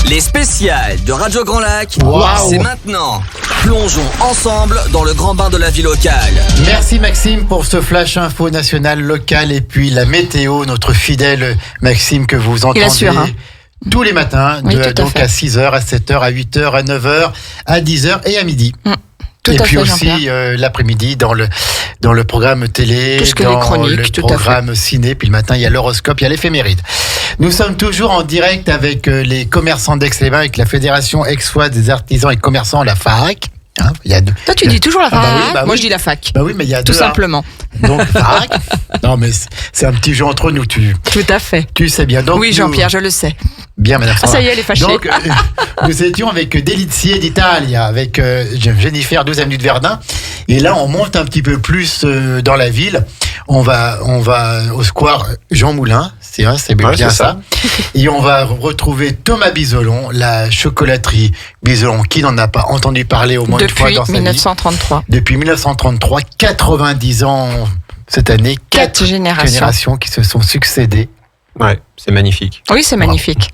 Les spéciales de Radio Grand Lac, Wow. c'est maintenant. Plongeons ensemble dans le grand bain de la vie locale. Merci Maxime pour ce Flash Info national local et puis la météo, notre fidèle Maxime que vous entendez tous les matins, donc à 6h, à 7h, à 8h, à 9h, à 10h et à midi. Et puis aussi l'après-midi dans le programme télé, dans le programme ciné, puis le matin il y a l'horoscope, il y a l'éphéméride. Nous sommes toujours en direct avec les commerçants d'Aix-les-Bains, avec la Fédération aixoise des artisans et commerçants, la FAC. Hein, il y a Toi tu dis toujours la fac, moi je dis la fac. Bah oui, mais il y a tout simplement. Donc FAC. Non mais c'est un petit jeu entre nous, Tout à fait. Tu sais bien. Donc, oui Jean-Pierre, je le sais. Bien, madame. Ça y est, elle est fâchée. Donc, nous étions avec Delizie d'Italia, avec Jennifer, 12 avenue de Verdun. Et là, on monte un petit peu plus dans la ville. On va au square Jean Moulin. C'est bien ça. Et on va retrouver Thomas Bisolon, la chocolaterie Bisolon. Qui n'en a pas entendu parler au moins une fois dans sa vie? Depuis 1933, 90 ans cette année. 4 générations qui se sont succédées. Ouais, c'est magnifique. Oui, c'est magnifique.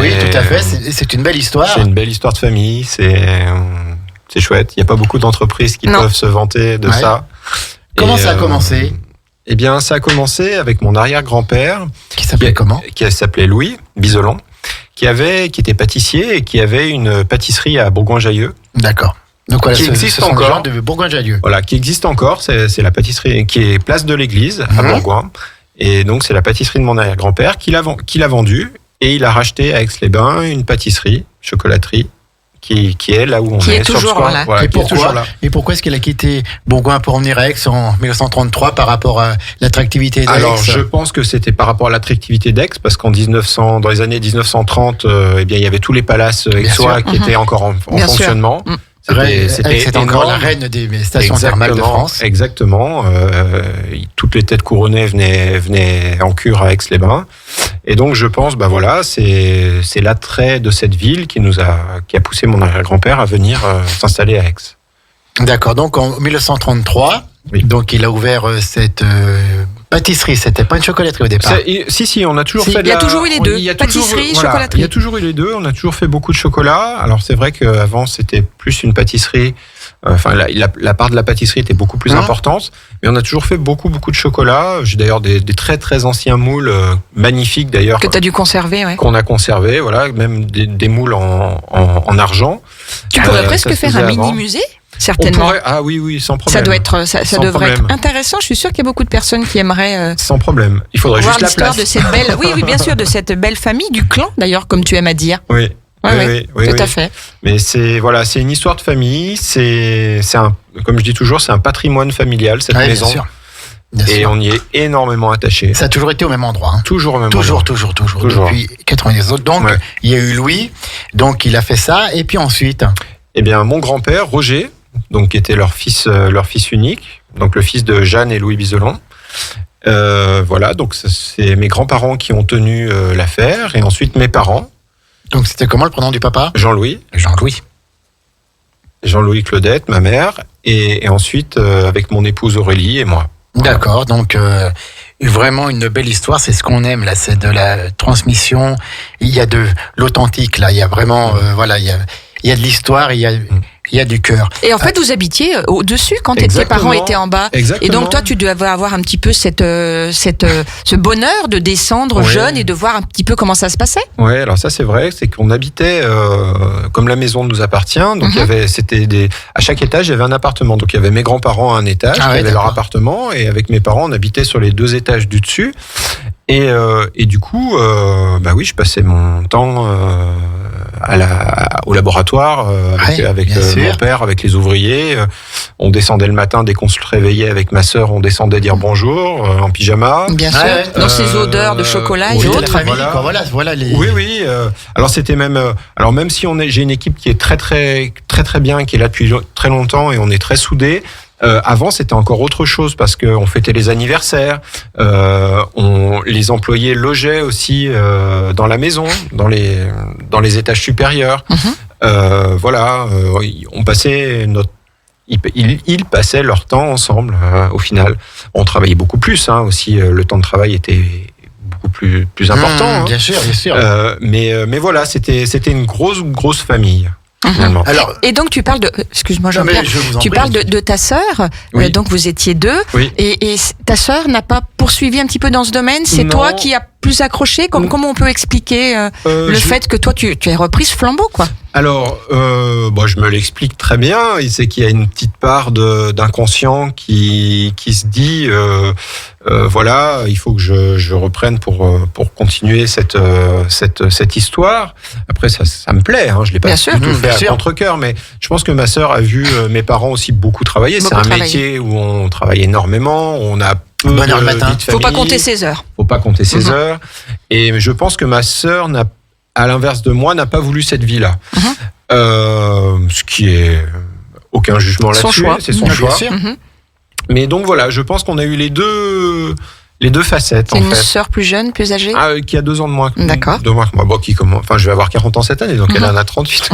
Oui, tout à fait. C'est une belle histoire. C'est une belle histoire de famille. C'est chouette. Il n'y a pas beaucoup d'entreprises qui peuvent se vanter de ça. Comment ça a commencé? Eh bien, ça a commencé avec mon arrière-grand-père. Qui s'appelait comment? Qui s'appelait Louis Bisolon, qui était pâtissier et qui avait une pâtisserie à Bourgoin-Jallieu. D'accord. Donc voilà, qui existe encore de Bourgoin-Jallieu. Voilà, qui existe encore. C'est la pâtisserie qui est place de l'Église à Bourgoin. Et donc, c'est la pâtisserie de mon arrière-grand-père qui l'a vendue. Et il a racheté à Aix-les-Bains une pâtisserie, chocolaterie, qui est là où on est sur le square. Voilà, et pourquoi est-ce qu'elle a quitté Bourgoin pour venir à Aix en 1933 par rapport à l'attractivité d'Aix? Alors, je pense que c'était par rapport à l'attractivité d'Aix, parce qu'en dans les années 1930, il y avait tous les palaces aixois qui étaient encore en fonctionnement. C'était encore la reine des stations thermales de France. Exactement. Toutes les têtes couronnées venaient en cure à Aix-les-Bains. Et donc, je pense, c'est l'attrait de cette ville qui a poussé mon arrière-grand-père à venir s'installer à Aix. D'accord. Donc, en 1933, donc il a ouvert cette pâtisserie. C'était pas une chocolaterie au départ. Si, on a toujours fait. Il y a toujours eu les deux. Pâtisserie, chocolaterie. Il y a toujours eu les deux. On a toujours fait beaucoup de chocolat. Alors, c'est vrai qu'avant, c'était plus une pâtisserie. Enfin, la part de la pâtisserie était beaucoup plus importante, mais on a toujours fait beaucoup de chocolat. J'ai d'ailleurs des très très anciens moules magnifiques d'ailleurs que tu as dû conserver, qu'on a conservé, voilà, même des moules en argent. Tu pourrais presque faire un mini musée. Certainement. Oui, sans problème. Ça devrait être intéressant. Je suis sûre qu'il y a beaucoup de personnes qui aimeraient. Sans problème. Il faudrait voir juste la place. De cette belle. Oui, bien sûr, de cette belle famille du clan, d'ailleurs, comme tu aimes à dire. Oui. Oui, tout à fait. Mais c'est une histoire de famille. Comme je dis toujours, c'est un patrimoine familial cette maison. Bien sûr. On y est énormément attaché. Ça a toujours été au même endroit. Toujours au même endroit. Toujours. Depuis 90 autres. Donc, il y a eu Louis. Donc, il a fait ça. Et puis ensuite. Eh bien, mon grand-père Roger, donc qui était leur fils unique, donc le fils de Jeanne et Louis Bisolon. Voilà. Donc, c'est mes grands-parents qui ont tenu l'affaire, et ensuite mes parents. Donc, c'était comment le prénom du papa? Jean-Louis. Jean-Louis Claudette, ma mère. et ensuite avec mon épouse Aurélie et moi. D'accord, donc vraiment une belle histoire, c'est ce qu'on aime là, c'est de la transmission. Il y a de l'authentique là, il y a vraiment voilà, il y a de l'histoire, il y a du cœur. Et en fait, vous habitiez au-dessus quand tes parents étaient en bas. Exactement. Et donc toi, tu devais avoir un petit peu ce bonheur de descendre jeune et de voir un petit peu comment ça se passait. Ouais, alors ça c'est vrai, c'est qu'on habitait comme la maison nous appartient, donc il y avait à chaque étage il y avait un appartement, donc il y avait mes grands-parents à un étage, qui avaient leur appartement, et avec mes parents on habitait sur les 2 étages du dessus, et du coup oui, je passais mon temps au laboratoire avec mon père, avec les ouvriers. On descendait le matin dès qu'on se réveillait avec ma sœur, on descendait dire bonjour en pyjama. Bien sûr. Dans ces odeurs de chocolat et autres. Voilà les. Oui. Alors c'était même si j'ai une équipe qui est très très très très bien, qui est là depuis très longtemps et on est très soudés. Avant, c'était encore autre chose parce qu'on fêtait les anniversaires, les employés logeaient aussi dans la maison, dans les étages supérieurs. On passait ils passaient leur temps ensemble. Au final, on travaillait beaucoup plus. Aussi, le temps de travail était beaucoup plus important. Bien sûr. Mais voilà, c'était une grosse famille. Finalement. Alors, et donc tu parles de, excuse-moi Jean-Pierre, tu parles de ta sœur, donc vous étiez 2, et ta sœur n'a pas poursuivi un petit peu dans ce domaine, c'est toi qui as plus accroché, comment on peut expliquer le fait que toi tu aies repris ce flambeau, quoi? Alors, je me l'explique très bien, c'est qu'il y a une petite part d'inconscient qui se dit, il faut que je reprenne pour continuer cette histoire. Après, ça me plaît, je l'ai pas du tout fait à contre-cœur, mais je pense que ma sœur a vu mes parents aussi beaucoup travailler. C'est un métier où on travaille énormément, on a peu de vie de famille. Faut pas compter ses heures. Faut pas compter ses heures. Et je pense que ma sœur à l'inverse de moi, n'a pas voulu cette vie-là. Ce qui est aucun jugement là-dessus, c'est son choix. Mais donc voilà, je pense qu'on a eu les deux facettes. C'est une sœur plus jeune, plus âgée, qui a 2 ans de moins. D'accord. 2 mois que moi. Je vais avoir 40 ans cette année, donc elle en a 38.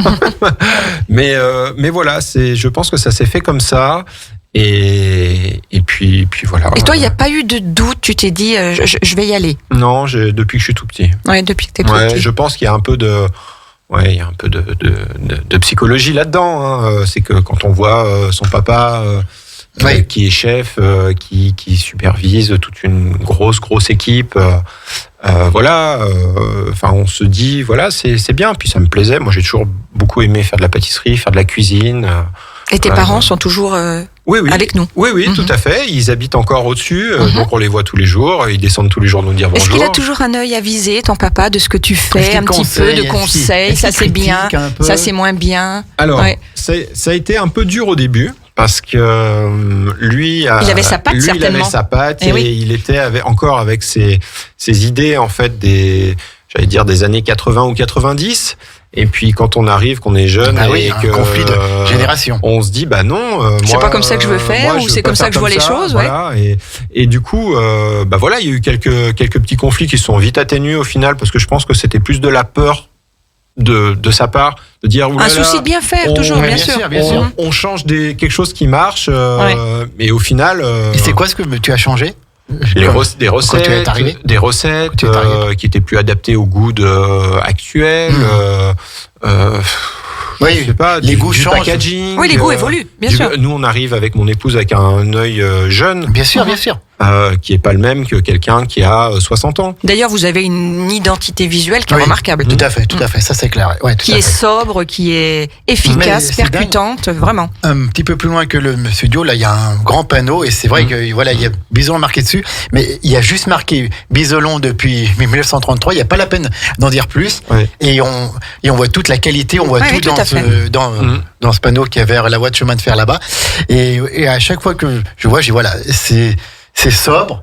mais voilà, je pense que ça s'est fait comme ça. Et puis voilà. Et toi, il n'y a pas eu de doute, tu t'es dit, je vais y aller? Non, depuis que je suis tout petit. Ouais, depuis que t'es tout petit. Je pense qu'il y a un peu de psychologie là-dedans. C'est que quand on voit son papa qui est chef, qui supervise toute une grosse équipe, on se dit, c'est bien. Puis ça me plaisait. Moi, j'ai toujours beaucoup aimé faire de la pâtisserie, faire de la cuisine. Et tes parents sont toujours avec nous? Oui, tout à fait. Ils habitent encore au-dessus, donc on les voit tous les jours. Ils descendent tous les jours nous dire bonjour. Est-ce qu'il a toujours un œil avisé, ton papa, de ce que tu fais, un petit peu de conseils? Ça c'est bien, ça c'est moins bien. Alors, ça a été un peu dur au début. Parce que lui, il avait sa patte, certainement. Il avait sa patte et il était encore avec ses idées, en fait, des années 80 ou 90. Et puis quand on arrive, qu'on est jeune et que conflit de génération, on se dit non, c'est pas comme ça que je veux faire, ou c'est comme ça que je vois les choses. Voilà, et du coup, il y a eu quelques petits conflits qui se sont vite atténués au final, parce que je pense que c'était plus de la peur de sa part, de dire un souci de bien faire, toujours, bien sûr. On change quelque chose qui marche, mais au final. Et c'est quoi ce que tu as changé? Des recettes qui étaient plus adaptées au goût actuel. Je sais pas, les goûts changent. Packaging. Oui, les goûts évoluent, bien sûr. Nous, on arrive avec mon épouse avec un œil jeune. Bien sûr. Qui est pas le même que quelqu'un qui a 60 ans. D'ailleurs, vous avez une identité visuelle qui est remarquable. Tout à fait, ça c'est clair. Qui est sobre, qui est efficace, percutante, vraiment. Un petit peu plus loin que le studio, là, il y a un grand panneau et c'est vrai que il y a Bisolon marqué dessus, mais il y a juste marqué Bisolon depuis 1933. Il n'y a pas la peine d'en dire plus. Et on voit toute la qualité, on voit tout dans ce panneau qui est vers la voie de chemin de fer là-bas. Et à chaque fois que je vois, c'est sobre,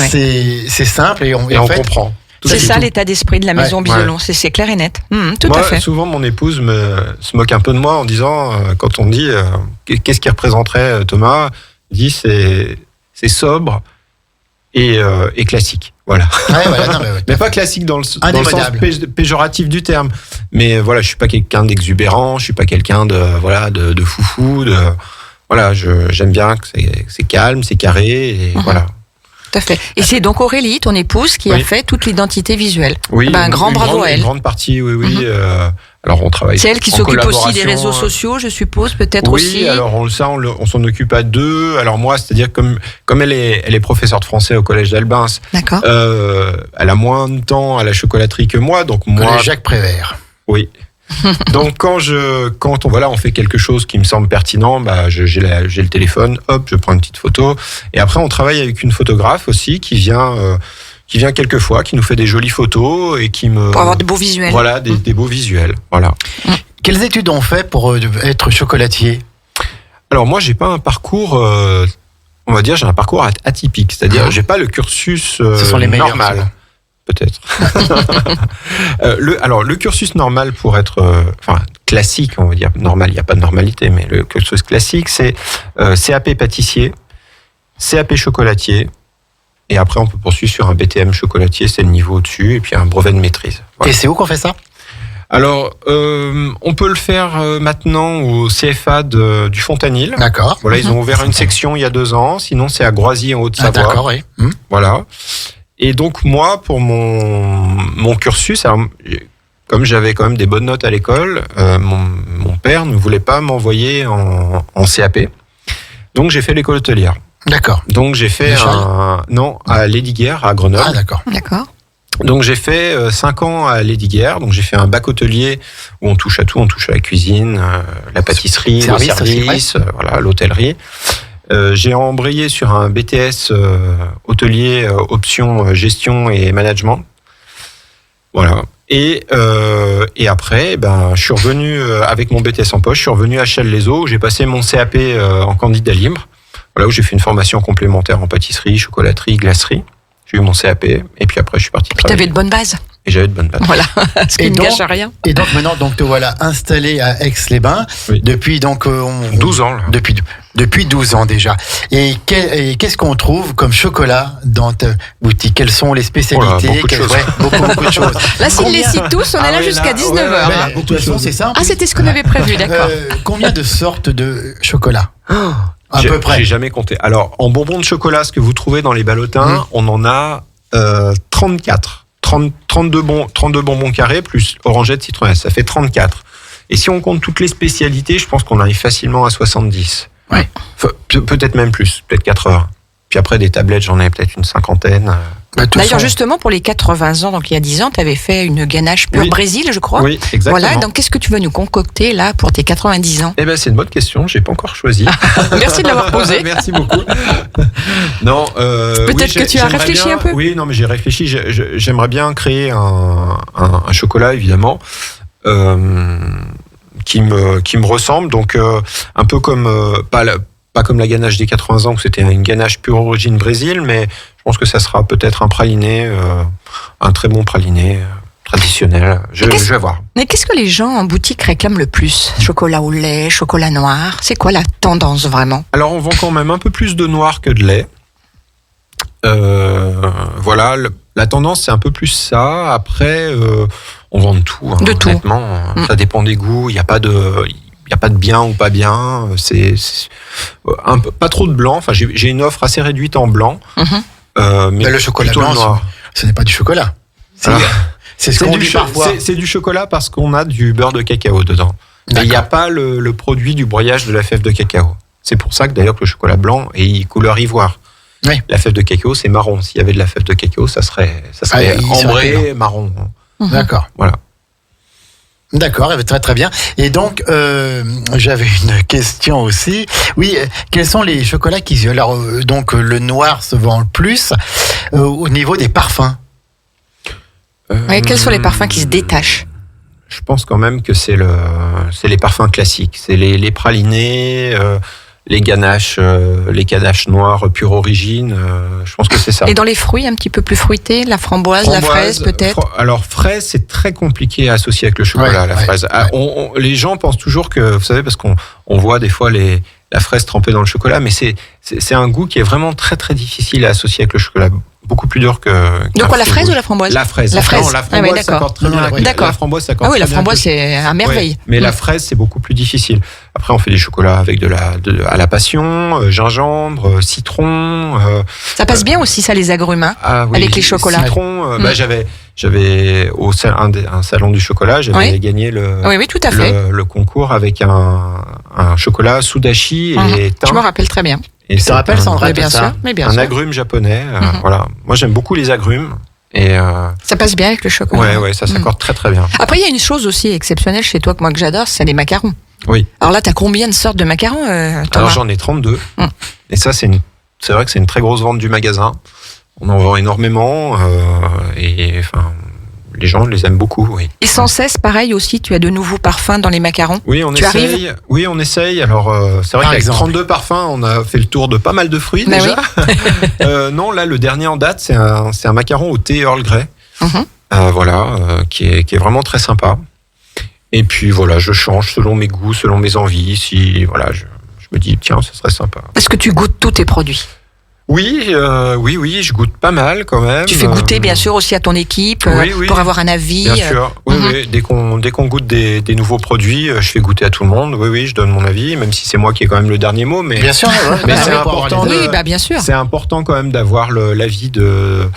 c'est simple et on comprend. C'est ça l'état d'esprit de la maison Bisolon, c'est clair et net. Tout à fait. Souvent, mon épouse se moque un peu de moi en disant, quand on dit qu'est-ce qui représenterait Thomas, il dit c'est sobre et classique. Voilà. Mais pas classique dans le sens péjoratif du terme. Mais voilà, je suis pas quelqu'un d'exubérant, je suis pas quelqu'un de foufou, voilà, j'aime bien que c'est calme, c'est carré, et voilà. Tout à fait. Et c'est donc Aurélie, ton épouse, qui a fait toute l'identité visuelle. Oui, un grand bravo à elle. Une grande partie, oui. Alors on travaille. C'est elle qui s'occupe aussi des réseaux sociaux, je suppose, peut-être aussi. Oui, alors on s'en occupe à deux. Alors moi, c'est-à-dire comme elle est professeure de français au collège d'Albins. D'accord. Elle a moins de temps à la chocolaterie que moi, donc moi. Collège Jacques Prévert. Oui. Donc quand on fait quelque chose qui me semble pertinent, j'ai le téléphone, hop, je prends une petite photo, et après on travaille avec une photographe aussi qui vient quelquefois, qui nous fait des jolies photos et pour avoir de beaux visuels. Voilà, des beaux visuels, voilà. Quelles études on fait pour être chocolatier? Alors moi j'ai pas un parcours, on va dire j'ai un parcours atypique, c'est-à-dire j'ai pas le cursus Ce sont les meilleurs, normal. ça. Peut-être. Le cursus normal pour être, classique, on va dire normal, il n'y a pas de normalité, mais le cursus classique, c'est CAP pâtissier, CAP chocolatier, et après on peut poursuivre sur un BTM chocolatier, c'est le niveau au-dessus, et puis un brevet de maîtrise. Voilà. Et c'est où qu'on fait ça? Alors, on peut le faire maintenant au CFA du Fontanil. D'accord. Voilà, ils ont ouvert une section il y a 2 ans, sinon c'est à Groisy en Haute-Savoie. Ah, d'accord, oui. Voilà. Et donc moi, pour mon cursus, alors, comme j'avais quand même des bonnes notes à l'école, mon père ne voulait pas m'envoyer en CAP. Donc j'ai fait l'école hôtelière. D'accord. Donc j'ai fait à Lesdiguières, à Grenoble. Ah d'accord. D'accord. Donc j'ai fait 5 ans à Lesdiguières. Donc j'ai fait un bac hôtelier où on touche à tout, on touche à la cuisine, la pâtisserie, le service, voilà, l'hôtellerie. J'ai embrayé sur un BTS hôtelier option gestion et management. Voilà. Et après, je suis revenu avec mon BTS en poche. Je suis revenu à Chelles-les-Eaux où j'ai passé mon CAP en candidat libre. Voilà, où j'ai fait une formation complémentaire en pâtisserie, chocolaterie, glacerie. J'ai eu mon CAP et puis après je suis parti. Et puis tu avais de bonnes bases. Et j'avais de bonnes bases. Voilà, ce qui ne gâche rien. Et donc maintenant, te voilà installé à Aix-les-Bains depuis 12 ans. Là. Depuis 12 ans déjà. Et qu'est-ce qu'on trouve comme chocolat dans ta boutique? Quelles sont les spécialités? Beaucoup de choses. Beaucoup de choses. Là, s'ils les citent tous, on est là jusqu'à 19h. De toute façon, c'est simple. Ah, c'était ce qu'on avait prévu, d'accord. Combien de sortes de chocolat? À peu près. J'ai jamais compté. Alors, en bonbons de chocolat, ce que vous trouvez dans les ballotins, on en a 34. 32 bonbons carrés plus orangette citronnelle, ça fait 34. Et si on compte toutes les spécialités, je pense qu'on arrive facilement à 70. Ouais. Peut-être même plus, peut-être 80. Puis après, des tablettes, j'en ai peut-être une 50aine. D'ailleurs, justement, pour les 80 ans, donc il y a 10 ans, tu avais fait une ganache pure Brésil, je crois. Oui, exactement. Voilà, donc qu'est-ce que tu veux nous concocter là pour tes 90 ans? C'est une bonne question, j'ai pas encore choisi. Merci de l'avoir posée. Merci beaucoup. Non, peut-être que tu as réfléchi un peu. Oui, non, mais j'ai réfléchi. J'aimerais bien créer un chocolat, évidemment, qui me ressemble. Donc, un peu comme pas comme la ganache des 80 ans, où c'était une ganache pure origine Brésil, mais je pense que ça sera peut-être un praliné, un très bon praliné traditionnel. Je vais voir. Mais qu'est-ce que les gens en boutique réclament le plus? Chocolat au lait, chocolat noir? C'est quoi la tendance vraiment? Alors, on vend quand même un peu plus de noir que de lait. Voilà, la tendance, c'est un peu plus ça. Après, on vend de tout. De tout. Honnêtement, ça dépend des goûts. Il n'y a pas de bien ou pas bien. C'est pas trop de blanc. Enfin, j'ai une offre assez réduite en blanc. Mais le chocolat blanc, noir. Ce n'est pas du chocolat. C'est ce qu'on dit parfois. C'est du chocolat parce qu'on a du beurre de cacao dedans. Mais il n'y a pas le produit du broyage de la fève de cacao. C'est pour ça que d'ailleurs que le chocolat blanc est couleur ivoire. Oui. La fève de cacao, c'est marron. S'il y avait de la fève de cacao, ça serait ambré marron. D'accord. Voilà. D'accord, très très bien. Et donc, j'avais une question aussi. Oui, quels sont les chocolats qui... Alors, donc, le noir se vend le plus au niveau des parfums. Quels sont les parfums qui se détachent? Je pense quand même que c'est les parfums classiques. C'est les pralinés, les ganaches noires pure origine. Je pense que c'est ça. Et dans les fruits, un petit peu plus fruités, la framboise, la fraise peut-être? Alors fraise, c'est très compliqué à associer avec le chocolat, la fraise. Les gens pensent toujours que, vous savez, parce qu'on voit des fois la fraise trempée dans le chocolat, mais c'est un goût qui est vraiment très très difficile à associer avec le chocolat. Beaucoup plus dur que... Donc quoi, la fraise ou la framboise? La fraise. La fraise. Non, la framboise, ça s'accorde très bien. D'accord. La framboise, ça accorde la framboise, c'est à merveille. Mais la fraise, c'est beaucoup plus difficile. Après, on fait des chocolats avec à la passion, gingembre, citron. Ça passe bien aussi, ça, les agrumes, hein, avec les chocolats. Citron, j'avais un salon du chocolat, j'avais gagné tout à fait. Le concours avec un chocolat sudachi et thym. Je me rappelle très bien. Et ça rappelle, Sandra, bien sûr. Un agrume japonais. Voilà. Moi, j'aime beaucoup les agrumes. Et ça passe bien avec le chocolat. Ouais, ça s'accorde très très bien. Après, il y a une chose aussi exceptionnelle chez toi que moi que j'adore, c'est les macarons. Oui. Alors là, tu as combien de sortes de macarons, Thomas ? Alors j'en ai 32. Et ça, c'est vrai que c'est une très grosse vente du magasin. On en vend énormément. Et enfin, les gens les aiment beaucoup, oui. Et sans cesse, pareil aussi, tu as de nouveaux parfums dans les macarons. Oui, on essaye. Oui, on essaye. Alors, c'est vrai qu'avec 32 parfums, on a fait le tour de pas mal de fruits déjà. Oui. Non, là, le dernier en date, c'est un macaron au thé Earl Grey. Qui est vraiment très sympa. Et puis voilà, je change selon mes goûts, selon mes envies. Si voilà, je me dis tiens, ça serait sympa. Est-ce que tu goûtes tous tes produits ? Oui, je goûte pas mal quand même. Tu fais goûter bien sûr aussi à ton équipe pour avoir un avis. Bien sûr, oui. Dès qu'on goûte des nouveaux produits, je fais goûter à tout le monde. Oui, je donne mon avis, même si c'est moi qui ai quand même le dernier mot. Mais bien sûr, mais c'est important. Bien sûr. C'est important quand même d'avoir l'avis de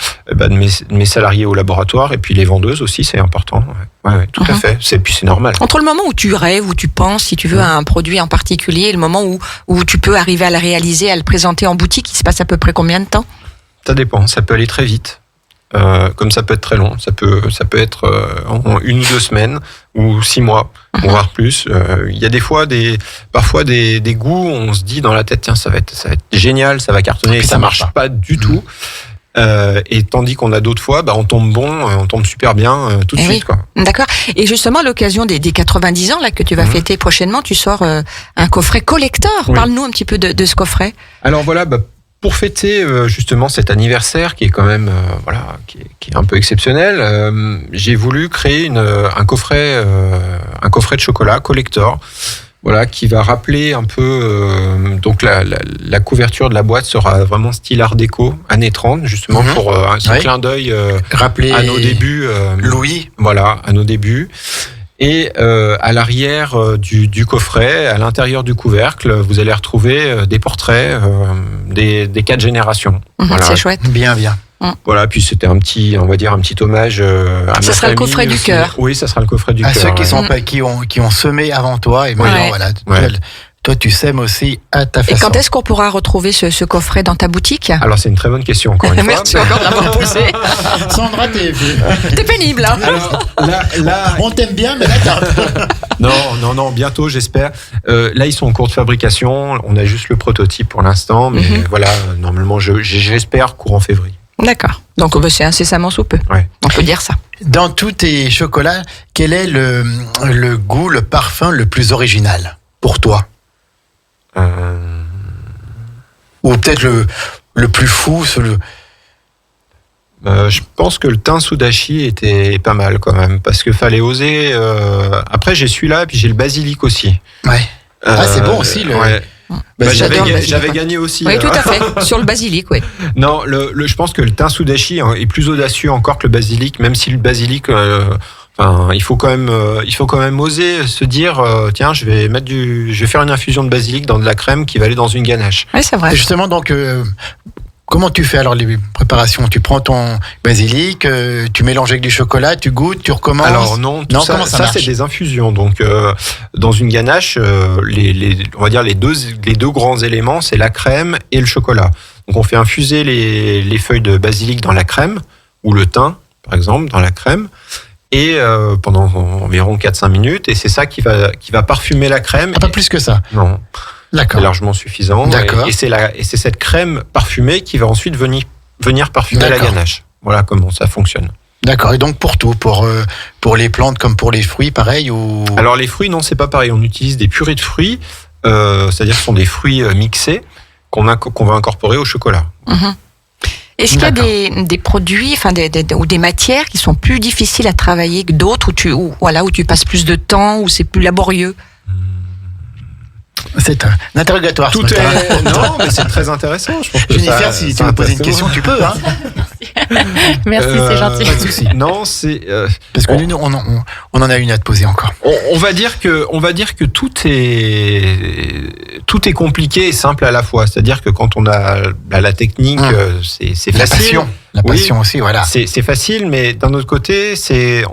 mes salariés au laboratoire et puis les vendeuses aussi, c'est important. Ouais, tout à fait. Puis c'est normal. Entre le moment où tu rêves, où tu penses, si tu veux, à un produit en particulier, et le moment où tu peux arriver à le réaliser, à le présenter en boutique, il se passe à peu près combien de temps ? Ça dépend. Ça peut aller très vite, comme ça peut être très long. Ça peut être en 1 ou 2 semaines ou 6 mois, voire plus. Il y a parfois des goûts. On se dit dans la tête, tiens, ça va être génial, ça va cartonner, et ça marche pas du tout. Et tandis qu'on a d'autres fois, on tombe super bien tout de suite. Quoi. D'accord. Et justement, à l'occasion des 90 ans là, que tu vas fêter prochainement, tu sors un coffret collector. Oui. Parle-nous un petit peu de ce coffret. Alors voilà, pour fêter justement cet anniversaire qui est quand même qui est un peu exceptionnel, j'ai voulu créer un coffret de chocolat collector. Voilà, qui va rappeler un peu. Donc la couverture de la boîte sera vraiment style art déco, années 30, justement pour un clin d'œil rappeler à nos débuts. Louis. Voilà, à nos débuts. Et à l'arrière du coffret, à l'intérieur du couvercle, vous allez retrouver des portraits des 4 générations. Voilà. C'est chouette. Bien. Voilà, puis c'était un petit hommage à ma ça sera famille, le coffret du cœur. Oui, ça sera le coffret du cœur. À ceux qui ont semé avant toi et maintenant, toi tu sèmes aussi à ta façon. Et quand est-ce qu'on pourra retrouver ce coffret dans ta boutique ? Alors c'est une très bonne question encore une fois. Merci encore de l'avoir posé. Sandra, t'es pénible hein. Alors, là, on t'aime bien, mais là t'as... Non, bientôt j'espère. Là ils sont en cours de fabrication, on a juste le prototype pour l'instant, mais voilà, normalement j'espère courant février. D'accord. Donc c'est incessamment sous peu. Ouais. On peut dire ça. Dans tous tes chocolats, quel est le goût, le parfum le plus original pour toi ? Ou peut-être le plus fou, je pense que le thym sudachi était pas mal quand même, parce que fallait oser. Après j'ai celui-là, et puis j'ai le basilic aussi. Ouais. C'est bon aussi le. Ouais. J'avais gagné aussi. Oui, tout à fait. Sur le basilic, oui. Non, je pense que le thym sudachi est plus audacieux encore que le basilic, même si le basilic, il faut quand même oser se dire, tiens, je vais faire une infusion de basilic dans de la crème qui va aller dans une ganache. Oui, c'est vrai. Et justement, donc, comment tu fais alors les préparations ? Tu prends ton basilic, tu mélanges avec du chocolat, tu goûtes, tu recommences ? Alors non, ça c'est des infusions. Donc dans une ganache, on va dire les deux grands éléments, c'est la crème et le chocolat. Donc on fait infuser les feuilles de basilic dans la crème, ou le thym, par exemple, dans la crème, et pendant environ 4-5 minutes, et c'est ça qui va parfumer la crème. Pas plus que ça ? Non. D'accord. C'est largement suffisant. D'accord. Et c'est cette crème parfumée qui va ensuite venir parfumer la ganache. Voilà comment ça fonctionne. D'accord. Et donc pour tout, pour les plantes comme pour les fruits, pareil ou... Alors les fruits, non, c'est pas pareil. On utilise des purées de fruits, c'est-à-dire que ce sont des fruits mixés qu'on va incorporer au chocolat. Est-ce qu'il y a des produits, ou des matières qui sont plus difficiles à travailler que d'autres, où tu passes plus de temps, où c'est plus laborieux ? C'est un interrogatoire. Tout est... Non, mais c'est très intéressant. Je pense que Jennifer, si tu veux poser une question, tu peux. Hein. Merci, c'est gentil. Pas de souci. Non, c'est parce que nous, on en a une à te poser encore. On va dire que tout est compliqué et simple à la fois. C'est-à-dire que quand on a la technique, c'est facile. La passion aussi, voilà. C'est facile, mais d'un autre côté,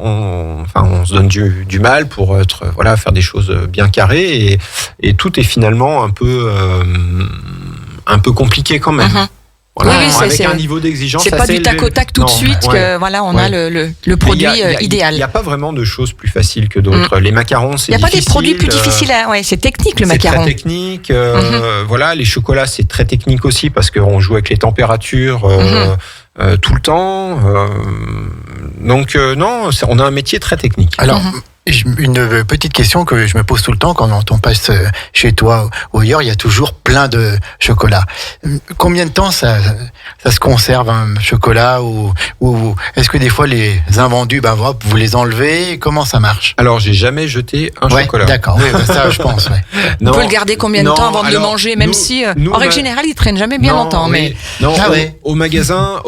on se donne du mal pour faire des choses bien carrées et tout est finalement un peu compliqué quand même. Voilà, oui, avec un niveau d'exigence. C'est pas du tac au tac tout de suite que on a le produit idéal. Il n'y a pas vraiment de choses plus faciles que d'autres. Les macarons, c'est difficile. Il n'y a pas des produits plus difficiles. C'est technique le macaron. C'est très technique. Voilà, les chocolats, c'est très technique aussi parce qu'on joue avec les températures tout le temps. Donc non, on a un métier très technique. Alors. Une petite question que je me pose tout le temps quand on passe chez toi ou ailleurs, il y a toujours plein de chocolat. Combien de temps ça se conserve un chocolat ou est-ce que des fois les invendus, vous les enlevez? Comment ça marche? Alors j'ai jamais jeté un chocolat. D'accord, oui, ça je pense. Ouais. On peut le garder combien de temps avant de le manger, même si en règle générale il traîne jamais bien longtemps. Mais non, au magasin,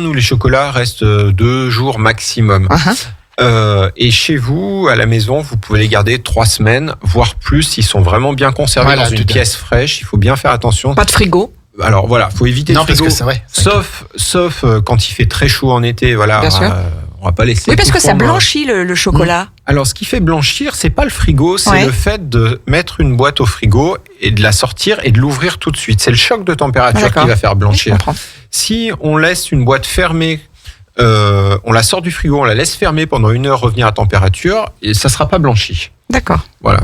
nous les chocolats restent 2 jours maximum. Et chez vous, à la maison, vous pouvez les garder 3 semaines, voire plus. Ils sont vraiment bien conservés dans une pièce fraîche. Il faut bien faire attention. Pas de frigo. Alors voilà, faut éviter le frigo. Parce que sauf quand il fait très chaud en été. Voilà, on va pas laisser. Oui, parce que ça blanchit le chocolat. Alors, ce qui fait blanchir, c'est pas le frigo, c'est le fait de mettre une boîte au frigo et de la sortir et de l'ouvrir tout de suite. C'est le choc de température qui va faire blanchir. Si on laisse une boîte fermée, on la sort du frigo, on la laisse fermer pendant 1 heure, revenir à température, et ça sera pas blanchi. D'accord. Voilà.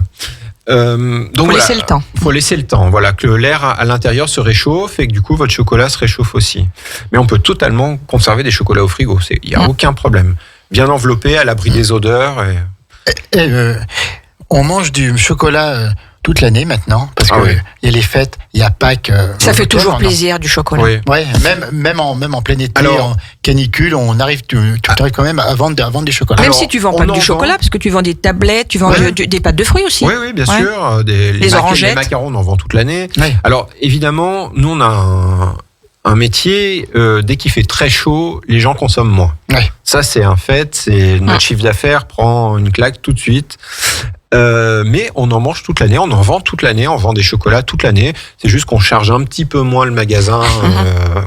Donc laisser le temps. Faut laisser le temps. Voilà, que l'air à l'intérieur se réchauffe et que du coup votre chocolat se réchauffe aussi. Mais on peut totalement conserver des chocolats au frigo. Il y a aucun problème. Bien enveloppé, à l'abri des odeurs. On mange du chocolat toute l'année maintenant, parce que il y a les fêtes, il y a Pâques. Ça fait toujours plaisir du chocolat. Oui. Ouais, même en plein été, en canicule, on arrive, tu arrives quand même à vendre des chocolats. Même si tu vends pas que du chocolat, parce que tu vends des tablettes, tu vends des pâtes de fruits aussi. Oui, bien sûr. Les orangettes. Les macarons, on en vend toute l'année. Ouais. Alors évidemment, nous on a un métier, dès qu'il fait très chaud, les gens consomment moins. Ouais. Ça c'est un fait, notre chiffre d'affaires prend une claque tout de suite. Mais on en mange toute l'année, on en vend toute l'année, on vend des chocolats toute l'année. C'est juste qu'on charge un petit peu moins le magasin.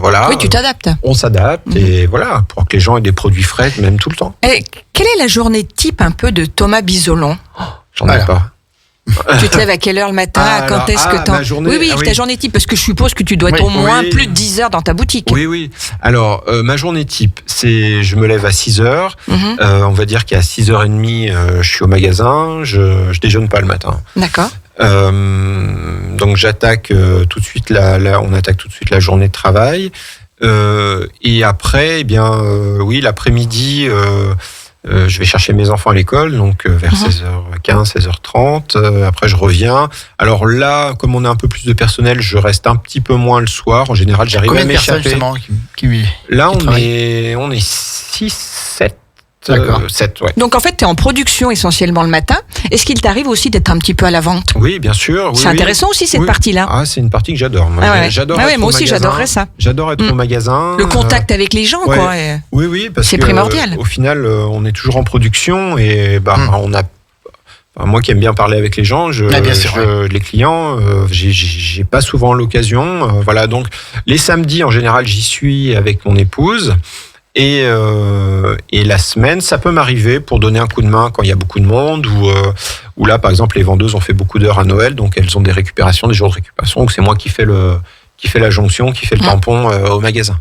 Voilà. Oui, tu t'adaptes. On s'adapte et voilà, pour que les gens aient des produits frais, même tout le temps. Et quelle est la journée type un peu de Thomas Bisolon? J'en ai pas. Tu te lèves à quelle heure le matin? Quand est-ce que ta journée type, parce que je suppose que tu dois être au moins plus de 10 heures dans ta boutique. Oui. Alors, ma journée type, je me lève à 6 heures. On va dire qu'à 6h30, je suis au magasin. Je déjeune pas le matin. D'accord. Donc, j'attaque tout de suite on attaque tout de suite la journée de travail. Et après, l'après-midi, je vais chercher mes enfants à l'école, donc vers 16h15, 16h30. Après, je reviens. Alors là, comme on a un peu plus de personnel, je reste un petit peu moins le soir. En général, j'arrive à m'échapper. Là, on est 6, 7. D'accord. 7, ouais. Donc en fait, tu es en production essentiellement le matin. Est-ce qu'il t'arrive aussi d'être un petit peu à la vente? Oui, bien sûr. C'est intéressant aussi cette partie-là. C'est une partie que j'adore. J'adore être moi aussi, j'adorerais ça. J'adore être au magasin. Le contact avec les gens, quoi. Oui, parce que c'est primordial. Au final, on est toujours en production et on a. Moi qui aime bien parler avec les gens, les clients, j'ai pas souvent l'occasion. Voilà, donc les samedis en général, j'y suis avec mon épouse. Et la semaine, ça peut m'arriver pour donner un coup de main quand il y a beaucoup de monde ou là, par exemple, les vendeuses ont fait beaucoup d'heures à Noël, donc elles ont des jours de récupération. Donc c'est moi qui fais la jonction, qui fait le tampon au magasin.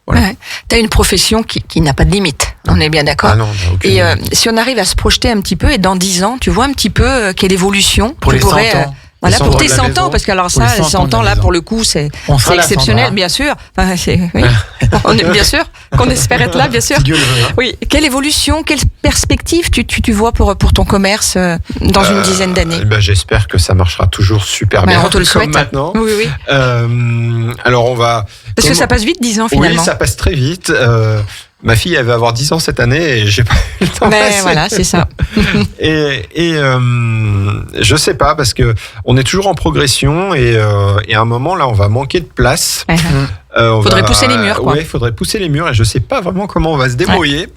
Voilà. Ouais. Tu as une profession qui n'a pas de limite, on est bien d'accord. Et si on arrive à se projeter un petit peu, et dans 10 ans, tu vois un petit peu quelle évolution pour les 100 ans. Voilà, pour tes 100 ans, parce que alors ça, les 100 ans là, pour le coup, c'est exceptionnel, bien sûr. Enfin, on est bien sûr qu'on espère être là, bien sûr. Si Dieu le veut, hein. Oui. Quelle évolution, quelle perspective tu vois pour ton commerce dans une dizaine d'années? J'espère que ça marchera toujours super bien. On te le souhaite. Maintenant. Oui. Alors on va. Parce que ça passe vite, 10 ans finalement. Oui, ça passe très vite. Ma fille, elle va avoir 10 ans cette année et j'ai pas eu le temps. Mais voilà, c'est ça. et je sais pas, parce que on est toujours en progression et à un moment, là, on va manquer de place. Faudrait pousser les murs, quoi. Oui, faudrait pousser les murs et je sais pas vraiment comment on va se débrouiller.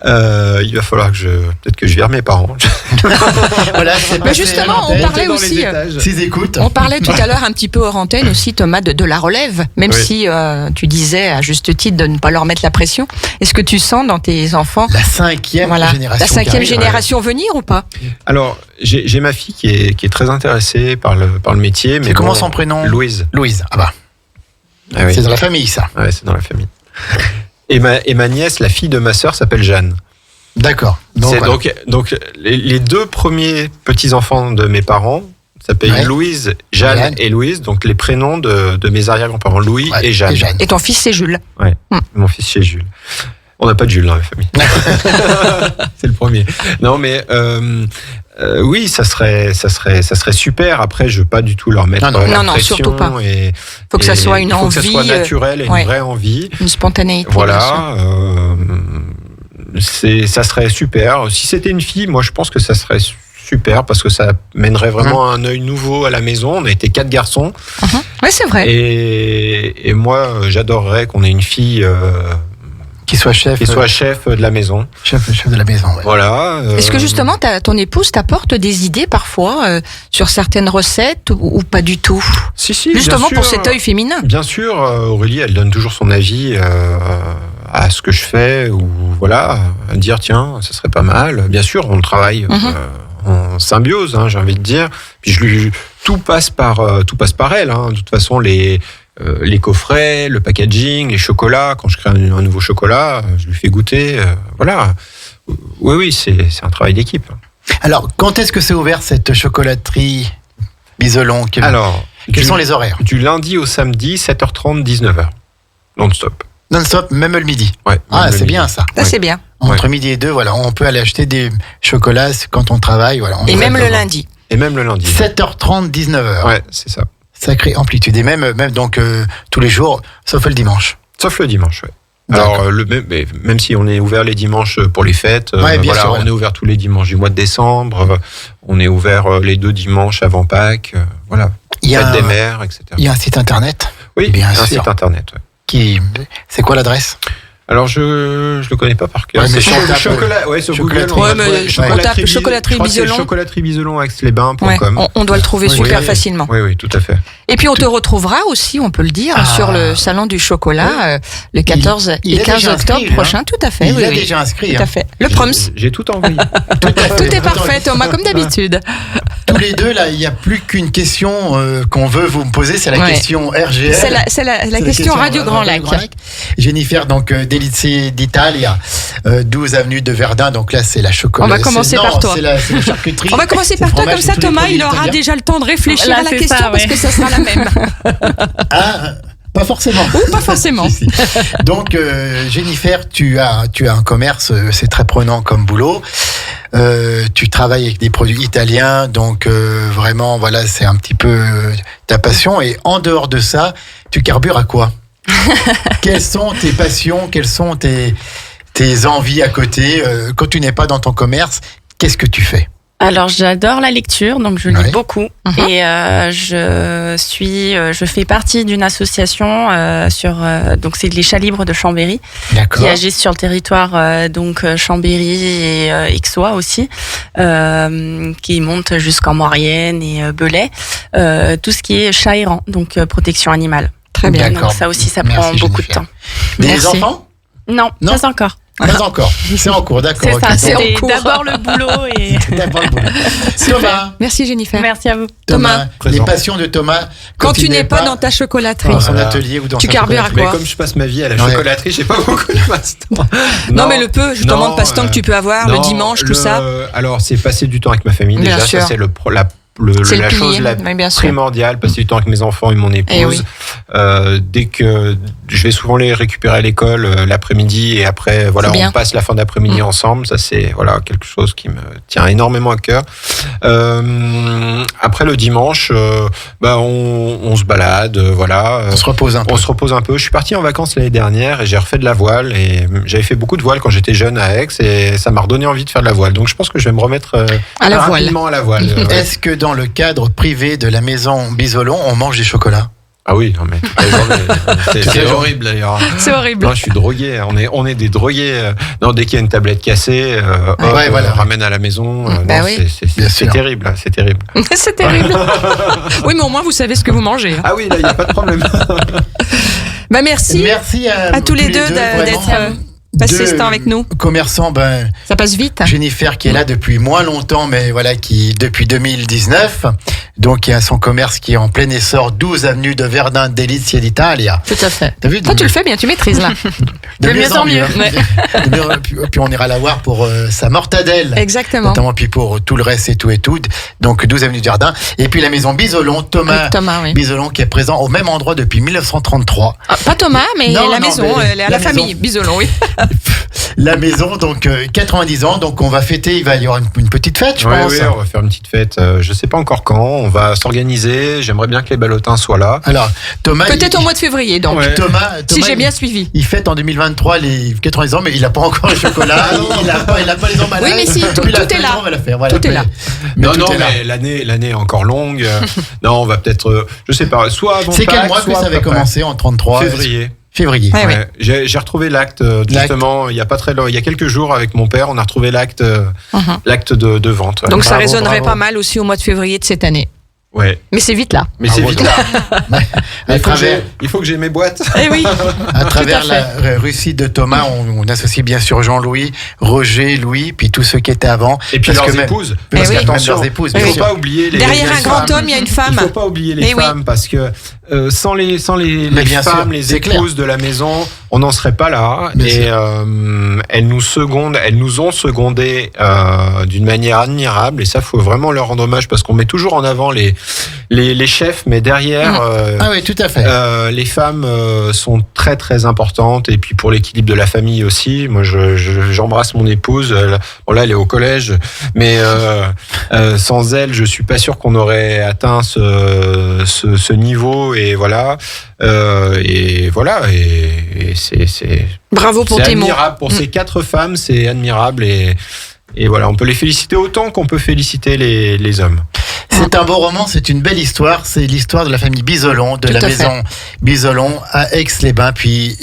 Il va falloir que peut-être que je vire mes parents. Voilà, mais justement, on parlait aussi. On parlait tout à l'heure un petit peu hors antenne aussi, Thomas, de la relève. Même si tu disais à juste titre de ne pas leur mettre la pression. Est-ce que tu sens dans tes enfants la cinquième génération venir ou pas? Alors, j'ai ma fille qui est très intéressée par le métier. Mais comment son prénom? Louise. Louise. Ah bah. Ah oui. C'est dans la famille, ça. Ouais, c'est dans la famille. Et ma nièce, la fille de ma sœur, s'appelle Jeanne. D'accord. Donc les deux premiers petits-enfants de mes parents s'appellent Louise, Jeanne et Louise, donc les prénoms de mes arrière-grands-parents, Louis et Jeanne. Et ton fils, c'est Jules. Ouais, mon fils, c'est Jules. On n'a pas de Jules dans la famille. C'est le premier. Non, mais oui, ça serait super. Après, je veux pas du tout leur mettre la pression. Non, surtout pas. Faut que ça soit une envie. Faut que ça soit naturel et une vraie envie. Une spontanéité. Voilà. Ça serait super. Si c'était une fille, moi, je pense que ça serait super parce que ça mènerait vraiment un œil nouveau à la maison. On a été 4 garçons. Oui, c'est vrai. Et moi, j'adorerais qu'on ait une fille. Qui soit chef de la maison. Chef de la maison, ouais. Voilà. Est-ce que justement, ton épouse t'apporte des idées parfois sur certaines recettes ou pas du tout? Si, justement pour cet œil féminin. Bien sûr, Aurélie, elle donne toujours son avis à ce que je fais, ou voilà, à dire tiens, ça serait pas mal. Bien sûr, on travaille en symbiose, j'ai envie de dire. Puis tout passe par elle. De toute façon, les coffrets, le packaging, les chocolats. Quand je crée un nouveau chocolat, je lui fais goûter. Voilà. Oui, c'est un travail d'équipe. Alors, quand est-ce que c'est ouvert cette chocolaterie Biselon? Quels sont les horaires? Du lundi au samedi, 7h30, 19h. Non-stop. Non-stop, même le midi. Ouais. C'est bien ça. Ça, c'est bien. Entre midi et 2, voilà, on peut aller acheter des chocolats quand on travaille. Voilà, et même le lundi. 7h30, 19h. Ouais, c'est ça. Sacrée amplitude. Et même donc tous les jours, sauf le dimanche. Sauf le dimanche, oui. Alors, même si on est ouvert les dimanches pour les fêtes, on est ouvert tous les dimanches du mois de décembre, on est ouvert les 2 dimanches avant Pâques, voilà. Fête des mères, etc. Il y a un site internet? Oui, bien sûr. Un site internet, ouais. C'est quoi l'adresse? Alors je le connais pas par cœur. C'est chocolat. Ouais, sur Google. Chocolaterie Biselon. Chocolaterie Biselon Aix-les-Bains.com. On doit le trouver super facilement. Oui, tout à fait. Et puis on te retrouvera aussi, on peut le dire, sur le salon du chocolat le 14 et 15 octobre prochain. Tout à fait. Il est déjà inscrit. Tout à fait. Le Proms. J'ai tout envoyé. Tout est parfait, Thomas, comme d'habitude. Tous les deux, là, il n'y a plus qu'une question qu'on veut vous poser, c'est la question RGL. C'est la question Radio Grand Lac. Jennifer, donc Delizia d'Italia, 12 avenue de Verdun, donc là c'est la chocolaterie. On va commencer par toi. C'est la charcuterie. On va commencer par toi, comme ça Thomas, il aura déjà le temps de réfléchir à la question parce que ça sera la même. Pas forcément. Ou pas forcément. Si. Donc, Jennifer, tu as un commerce, c'est très prenant comme boulot. Tu travailles avec des produits italiens, donc vraiment, voilà, c'est un petit peu ta passion. Et en dehors de ça, tu carbures à quoi? Quelles sont tes passions? Quelles sont tes envies à côté? Quand tu n'es pas dans ton commerce, qu'est-ce que tu fais? Alors j'adore la lecture, donc je lis beaucoup et je fais partie d'une association donc c'est les Chats Libres de Chambéry qui agissent sur le territoire donc Chambéry et Aixois aussi, qui montent jusqu'en Maurienne et Belay, tout ce qui est chat errant, donc protection animale. Très bien. Donc ça aussi, ça prend beaucoup de temps. Des enfants? Non, pas encore. Pas encore. C'est en cours, d'accord. C'est ça, c'est d'abord le boulot et... d'abord le boulot. Thomas. Merci Jennifer. Merci à vous. Thomas, les passions de Thomas. Quand tu n'es pas dans ta chocolaterie. Dans son atelier ou dans tu carbures à quoi? Mais comme je passe ma vie à la chocolaterie, j'ai pas beaucoup de passe-temps. Non, mais je te demande passe-temps que tu peux avoir le dimanche, tout ça. Alors, c'est passer du temps avec ma famille. Déjà, ça c'est la chose la primordiale, passer du temps avec mes enfants et mon épouse. Dès que je vais souvent les récupérer à l'école l'après-midi et après on passe la fin d'après-midi ensemble. Ça c'est quelque chose qui me tient énormément à cœur. Après le dimanche, on se balade, on se repose un peu. On se repose un peu. Je suis parti en vacances l'année dernière et j'ai refait de la voile et j'avais fait beaucoup de voile quand j'étais jeune à Aix et ça m'a redonné envie de faire de la voile. Donc je pense que je vais me remettre rapidement à la voile. Est-ce que dans le cadre privé de la maison Bisolon, on mange des chocolats? Ah oui, non mais c'est horrible d'ailleurs. C'est horrible. Non, je suis drogué. On est des drogués. Non, dès qu'il y a une tablette cassée, on ramène à la maison. C'est terrible. C'est terrible. C'est terrible. Oui, mais au moins vous savez ce que vous mangez. Ah oui, là il n'y a pas de problème. Merci à tous les deux d'être passer ce temps avec nous. Commerçant, ça passe vite. Jennifer qui est là depuis moins longtemps, mais qui depuis 2019, donc il y a son commerce qui est en plein essor, 12 avenue de Verdun Delizia d'Italia. Tout à fait. T'as vu, toi tu le fais bien, tu maîtrises là. De mieux en mieux. Puis on ira la voir pour sa mortadelle. Exactement. Notamment puis pour tout le reste et tout. Donc 12 avenue de Verdun. Et puis la maison Bisolon, Thomas Bisolon qui est présent au même endroit depuis 1933. Pas Thomas, mais la maison, la famille Bisolon, oui. La maison, donc 90 ans, donc on va fêter, il va y avoir une petite fête, je pense. Oui, on va faire une petite fête, je sais pas encore quand, on va s'organiser, j'aimerais bien que les ballotins soient là. Alors, Thomas... Peut-être au mois de février, donc. Ouais. Thomas, si j'ai bien suivi. Il fête en 2023 les 90 ans, mais il n'a pas encore le chocolat, il n'a pas les emballages. Oui, mais si, tout est là. On va la faire, tout est là. Mais l'année est encore longue. Non, on va peut-être, je sais pas, soit avant C'est quel mois que ça avait commencé en 33? Février. Ouais. J'ai retrouvé l'acte justement il y a quelques jours avec mon père, on a retrouvé l'acte de vente. Donc ça résonnerait pas mal aussi au mois de février de cette année. Ouais. Mais c'est vite là. Il faut que j'ai mes boîtes. Eh oui. À travers la réussite de Thomas, on associe bien sûr Jean-Louis, Roger, Louis, puis tous ceux qui étaient avant. Et puis leurs épouses. Parce qu'attention, leurs épouses. Il ne faut pas oublier les derrière un grand homme, il y a une femme. Il ne faut pas oublier les femmes parce que sans les femmes, les épouses de la maison, on n'en serait pas là. Et elles nous ont secondés d'une manière admirable. Et ça, faut vraiment leur rendre hommage parce qu'on met toujours en avant les chefs, mais derrière, oui, tout à fait. les femmes sont très très importantes. Et puis pour l'équilibre de la famille aussi. Moi, j'embrasse mon épouse. Là, elle est au collège, mais sans elle, je suis pas sûr qu'on aurait atteint ce niveau. Et voilà. Et c'est bravo pour tes mots. C'est admirable pour ces 4 femmes, c'est admirable et voilà, on peut les féliciter autant qu'on peut féliciter les hommes. C'est un beau roman, c'est une belle histoire. C'est l'histoire de la famille Bisolon, de la maison Bisolon à Aix-les-Bains, puis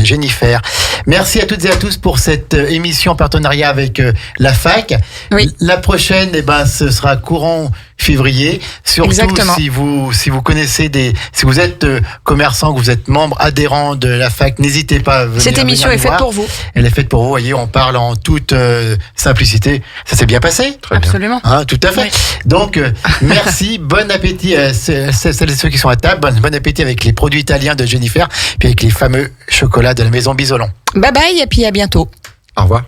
Jennifer. Merci à toutes et à tous pour cette émission en partenariat avec la fac. Oui. La prochaine, ce sera courant février. Surtout si vous connaissez si vous êtes commerçant, que vous êtes membre adhérent de la fac, n'hésitez pas à venir. Cette émission est faite pour vous. Elle est faite pour vous. Voyez, on parle en toute simplicité. Ça s'est bien passé? Très Absolument. Bien. Tout à fait. Oui. Donc, merci. Bon appétit à celles et ceux qui sont à table. Bon appétit avec les produits italiens de Jennifer, puis avec les fameux chocolats de la maison Bisolon. Bye bye et puis à bientôt. Au revoir.